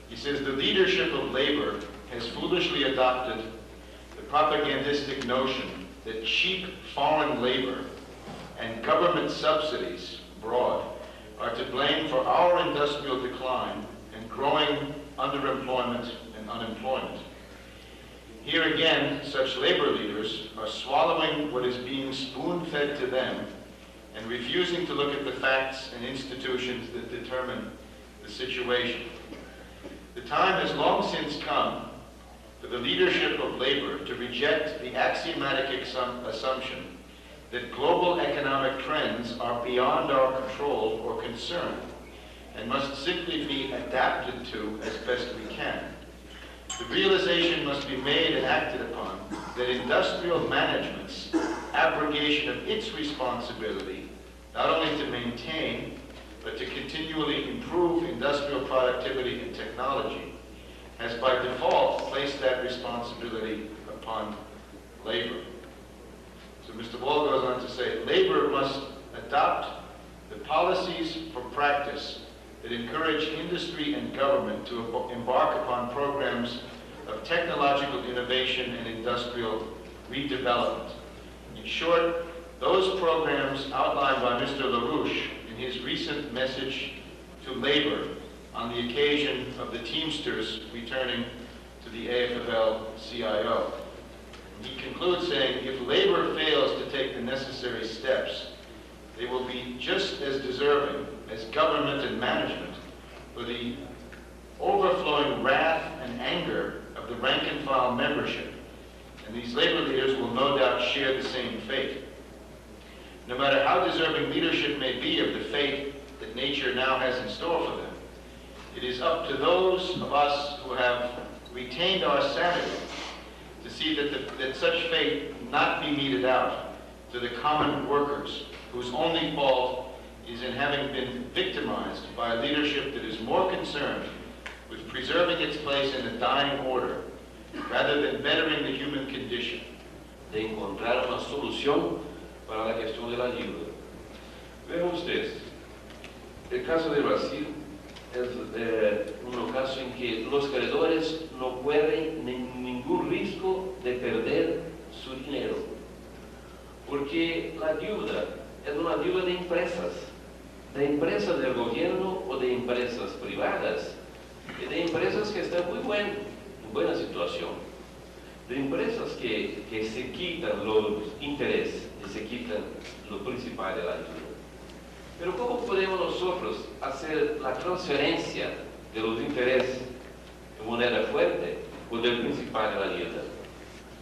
He says, the leadership of labor has foolishly adopted the propagandistic notion that cheap foreign labor and government subsidies abroad are to blame for our industrial decline and growing underemployment and unemployment. Here again, such labor leaders are swallowing what is being spoon-fed to them and refusing to look at the facts and institutions that determine the situation. The time has long since come for the leadership of labor to reject the axiomatic assumption that global economic trends are beyond our control or concern and must simply be adapted to as best we can. The realization must be made and acted upon that industrial management's abrogation of its responsibility not only to maintain, but to continually improve industrial productivity and technology has by default placed that responsibility upon labor. So Mr. Wall goes on to say, labor must adopt the policies for practice that encourage industry and government to embark upon programs of technological innovation and industrial redevelopment. In short, those programs outlined by Mr. LaRouche in his recent message to labor on the occasion of the Teamsters returning to the AFL-CIO. He concludes saying, if labor fails to take the necessary steps, they will be just as deserving as government and management for the overflowing wrath and anger of the rank-and-file membership, and these labor leaders will no doubt share the same fate. No matter how deserving leadership may be of the fate that nature now has in store for them, it is up to those of us who have retained our sanity to see that such fate not be meted out to the common workers whose only fault is in having been victimized by a leadership that is more concerned with preserving its place in a dying order rather than bettering the human condition. De encontrar una solución para la cuestión de la ayuda. Vean ustedes, el caso de Brasil es un caso en que los credores no corren ningún riesgo de perder su dinero, porque la deuda es una deuda de empresas del gobierno o de empresas privadas, y de empresas que están muy en buena situación, de empresas que se quitan los intereses y se quitan lo principal de la deuda. Pero ¿cómo podemos nosotros hacer la transferencia de los intereses de moneda fuerte o del principal de la deuda?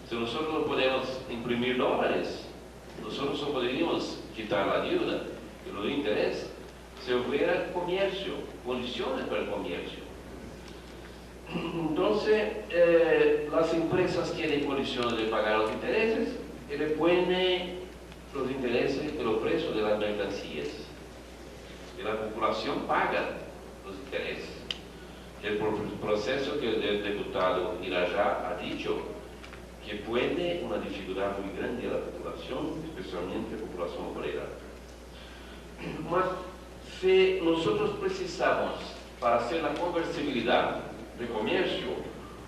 Si nosotros no podemos imprimir dólares, nosotros no podríamos quitar la deuda, pero el interés, si hubiera comercio, condiciones para el comercio. Entonces, las empresas tienen condiciones de pagar los intereses y le ponen los intereses de los precios de las mercancías. Y la población paga los intereses. El proceso que el diputado Irajá ha dicho que pone una dificultad muy grande a la población, especialmente a la población obrera. Mas si nosotros precisamos para hacer la conversibilidad de comercio,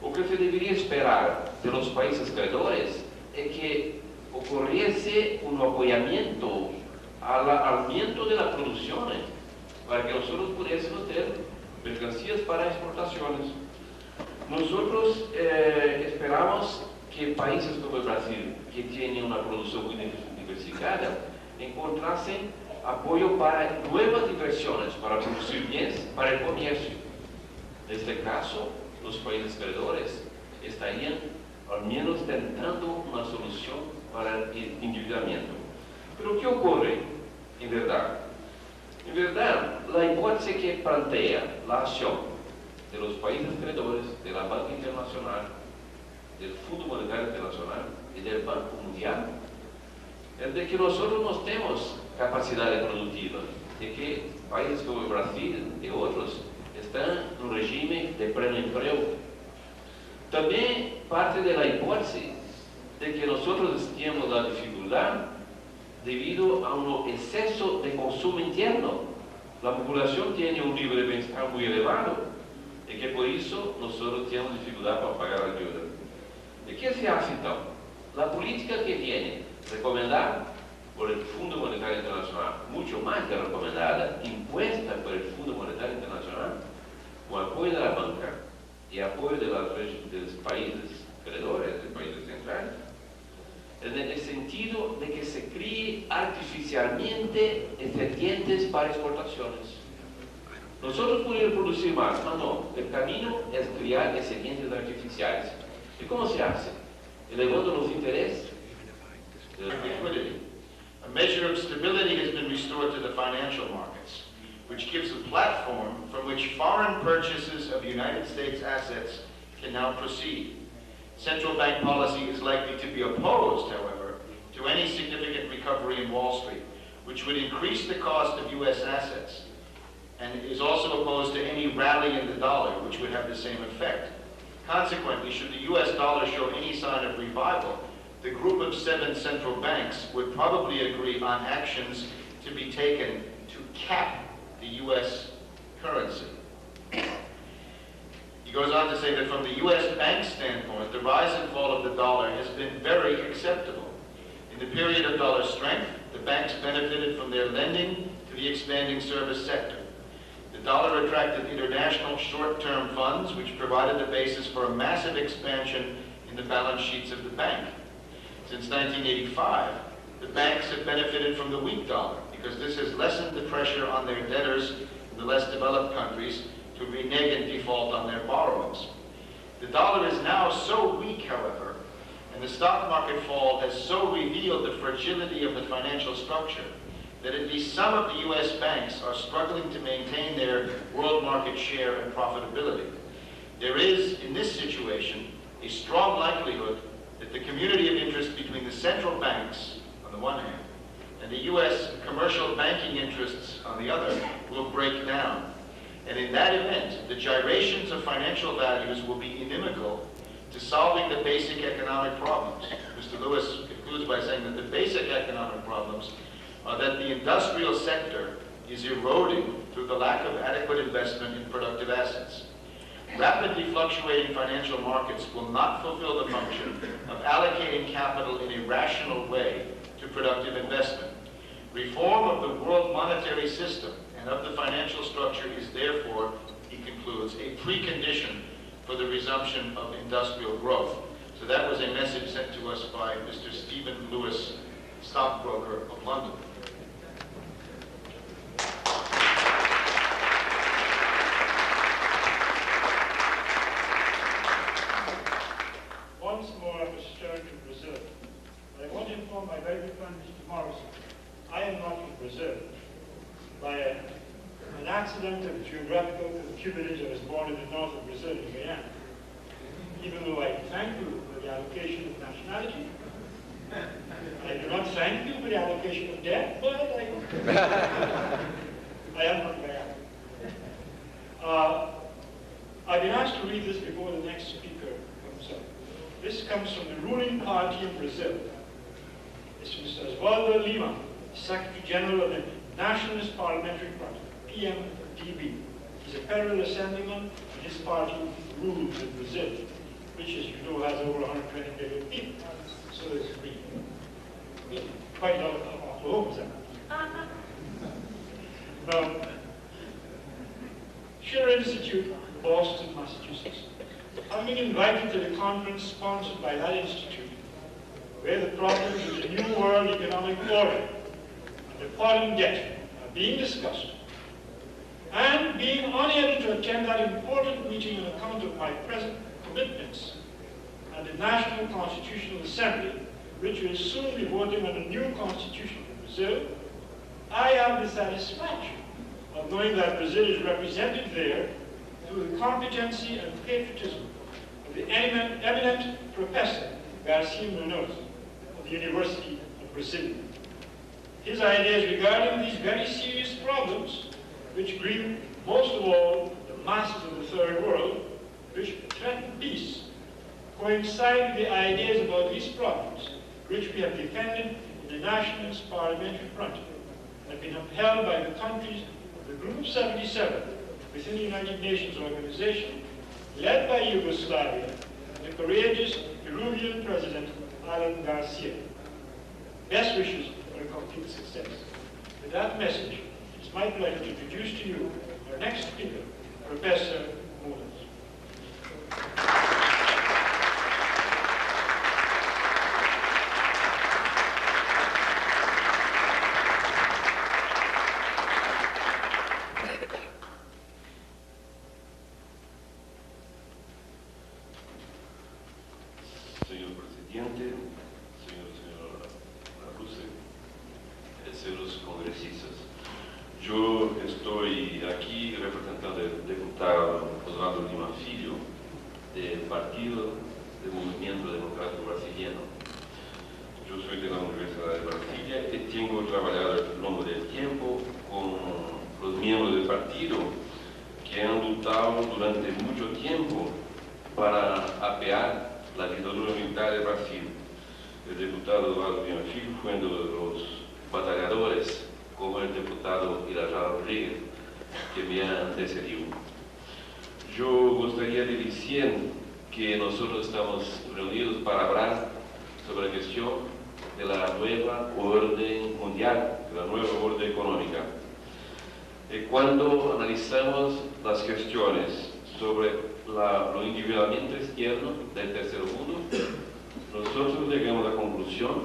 o que se debería esperar de los países credores es que ocurriese un apoyamiento al aumento de las producciones, para que nosotros pudiésemos tener mercancías para exportaciones. Nosotros esperamos que países como el Brasil, que tienen una producción muy diversificada, encontrasen apoyo para nuevas inversiones, para producir bienes para el comercio. En este caso, los países credores estarían al menos tentando una solución para el endeudamiento. Pero ¿qué ocurre en verdad? En verdad, la hipótesis que plantea la acción de los países credores, de la Banca Internacional, del Fondo Monetario Internacional y del Banco Mundial, es de que nosotros no tenemos capacidad productiva, de que países como Brasil y otros están en un régimen de pleno empleo. También parte de la hipótesis de que nosotros tenemos la dificultad debido a un exceso de consumo interno. La población tiene un nivel de bienestar muy elevado y que por eso nosotros tenemos dificultad para pagar la deuda. ¿Y qué se hace entonces? La política que viene recomendada por el Fondo Monetario Internacional, mucho más que recomendada, impuesta por el Fondo Monetario Internacional, con apoyo de la banca y apoyo de los países credores, de países centrales, en el sentido de que se críe artificialmente excedentes para exportaciones. Nosotros podemos producir más, pero no, el camino es crear excedentes artificiales. ¿Y cómo se hace? Elevando los intereses. Liquidity. A measure of stability has been restored to the financial markets, which gives a platform from which foreign purchases of United States assets can now proceed. Central bank policy is likely to be opposed, however, to any significant recovery in Wall Street, which would increase the cost of U.S. assets, and is also opposed to any rally in the dollar, which would have the same effect. Consequently, should the U.S. dollar show any sign of revival, the group of 7 central banks would probably agree on actions to be taken to cap the U.S. currency. He goes on to say that from the U.S. bank standpoint, the rise and fall of the dollar has been very acceptable. In the period of dollar strength, the banks benefited from their lending to the expanding service sector. The dollar attracted international short-term funds, which provided the basis for a massive expansion in the balance sheets of the bank. Since 1985, the banks have benefited from the weak dollar because this has lessened the pressure on their debtors in the less developed countries to renege and default on their borrowings. The dollar is now so weak, however, and the stock market fall has so revealed the fragility of the financial structure that at least some of the U.S. banks are struggling to maintain their world market share and profitability. There is, in this situation, a strong likelihood that the community of interest between the central banks, on the one hand, and the U.S. commercial banking interests, on the other, will break down. And in that event, the gyrations of financial values will be inimical to solving the basic economic problems. Mr. Lewis concludes by saying that the basic economic problems are that the industrial sector is eroding through the lack of adequate investment in productive assets. Rapidly fluctuating financial markets will not fulfill the function of allocating capital in a rational way to productive investment. Reform of the world monetary system and of the financial structure is therefore, he concludes, a precondition for the resumption of industrial growth. So that was a message sent to us by Mr. Stephen Lewis, stockbroker of London. Once more, I must turn to Brazil. But I want to inform my very good friend, Mr. Morrison, I am not in Brazil. By an accident of geographical concubinage, I was born in the north of Brazil, in Guyana. Even though I thank you for the allocation of nationality, I do not thank you for the allocation of debt, but I am not Guyana. I've been asked to read this before the next speaker comes up. This comes from the ruling party in Brazil. It's Mr. Oswaldo Lima, Secretary General of the Nationalist Parliamentary Party, PMDB. He's a federal assemblyman, and his party rules in Brazil, which, as you know, has over 120 million people. So it's quite a lot of homes. Schiller Institute, Boston, Massachusetts. I'm being invited to the conference sponsored by that institute, where the problems of the New World Economic Order and the foreign debt are being discussed, and being unable to attend that important meeting on account of my present commitments at the National Constitutional Assembly, which will soon be voting on a new constitution for Brazil, I have the satisfaction of knowing that Brazil is represented there through the competency and patriotism of the eminent Professor Garcia Munoz of the University of Brazil. His ideas regarding these very serious problems, which grieve most of all the masses of the Third World, which threaten peace, coincide with the ideas about these problems, which we have defended in the Nationalist Parliamentary Front, and have been upheld by the countries of the Group of 77 within the United Nations Organization, led by Yugoslavia and the courageous Peruvian President Alan Garcia. Best wishes for a complete success. With that message, it's my pleasure to introduce to you our next speaker, Professor Munoz. Señor presidente, señora Ruse, señores congresistas, yo estoy aquí representando al diputado Oswaldo Lima Filho, del Partido del Movimiento Democrático Brasileño. Yo soy de la Universidad de Brasilia y tengo trabajado a lo largo del tiempo con los miembros del partido que han luchado durante mucho tiempo para apear la dictadura militar de Brasil. El diputado Oswaldo Lima Filho fue uno de los batalladores, como el diputado Irajá Rodríguez, que me ha antecedido. Yo gustaría decir que nosotros estamos reunidos para hablar sobre la cuestión de la nueva orden mundial, de la nueva orden económica. Cuando analizamos las cuestiones sobre lo individualmente externo del tercer mundo, nosotros llegamos a la conclusión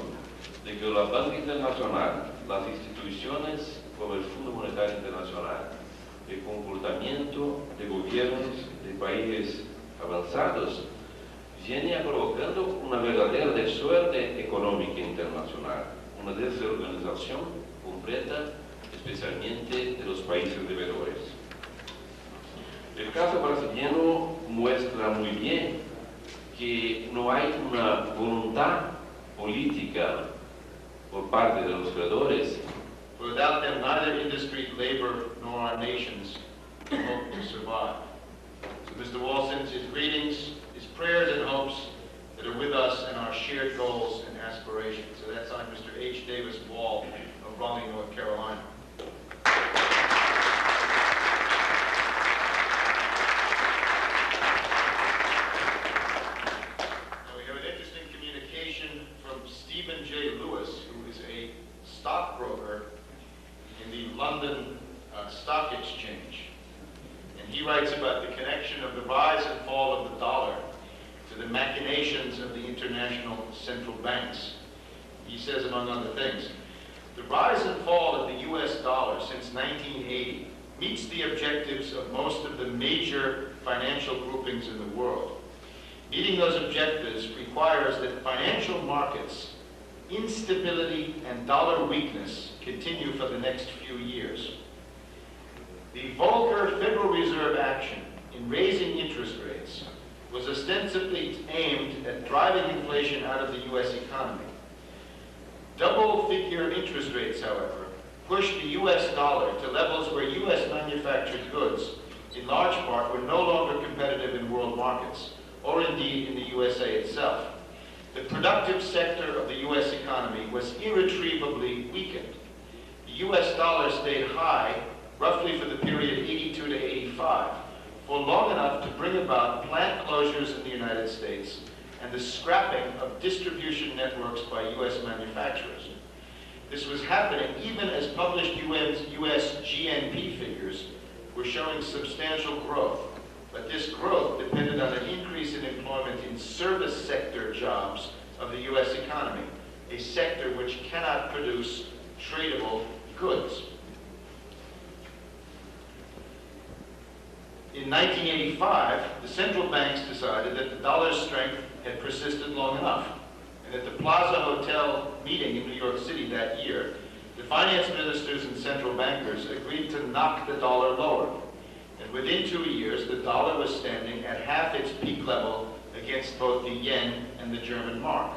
de que la Banca Internacional, las instituciones como el Fondo Monetario Internacional, el comportamiento de gobiernos de países avanzados, viene provocando una verdadera desorden económica internacional, una desorganización completa, especialmente de los países deudores. El caso brasileño muestra muy bien que no hay una voluntad política por parte de los creadores. Without them, neither industry, labor, nor our nations can hope to survive. So Mr. Wall sends his greetings, his prayers and hopes that are with us and our shared goals and aspirations. So that's on Mr. H. Davis Wall of Raleigh, North Carolina. writes about the connection of the rise and fall of the dollar to the machinations of the international central banks. He says, among other things, the rise and fall of the US dollar since 1980 meets the objectives of most of the major financial groupings in the world. Meeting those objectives requires that financial markets, instability and dollar weakness continue for the next few years. The Volcker Federal Reserve action in raising interest rates was ostensibly aimed at driving inflation out of the US economy. Double-figure interest rates, however, pushed the US dollar to levels where US manufactured goods, in large part, were no longer competitive in world markets, or indeed in the USA itself. The productive sector of the US economy was irretrievably weakened. The US dollar stayed high roughly for the period 82 to 85, for long enough to bring about plant closures in the United States and the scrapping of distribution networks by US manufacturers. This was happening even as published US GNP figures were showing substantial growth, but this growth depended on an increase in employment in service sector jobs of the US economy, a sector which cannot produce tradable goods. In 1985, the central banks decided that the dollar's strength had persisted long enough, and at the Plaza Hotel meeting in New York City that year, the finance ministers and central bankers agreed to knock the dollar lower. And within 2 years, the dollar was standing at half its peak level against both the yen and the German mark.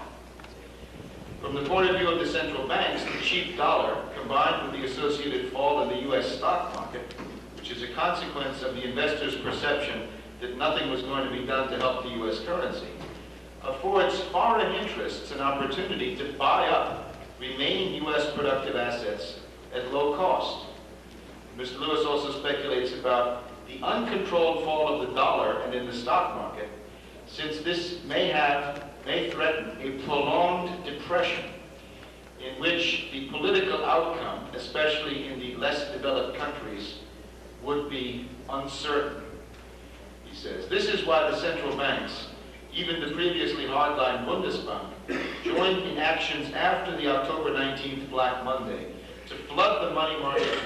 From the point of view of the central banks, the cheap dollar, combined with the associated fall in the US stock market, which is a consequence of the investors' perception that nothing was going to be done to help the US currency, affords foreign interests an opportunity to buy up remaining US productive assets at low cost. Mr. Lewis also speculates about the uncontrolled fall of the dollar and in the stock market, since this may threaten a prolonged depression in which the political outcome, especially in the less developed countries, would be uncertain. He says, this is why the central banks, even the previously hardline Bundesbank, joined in actions after the October 19th Black Monday to flood the money market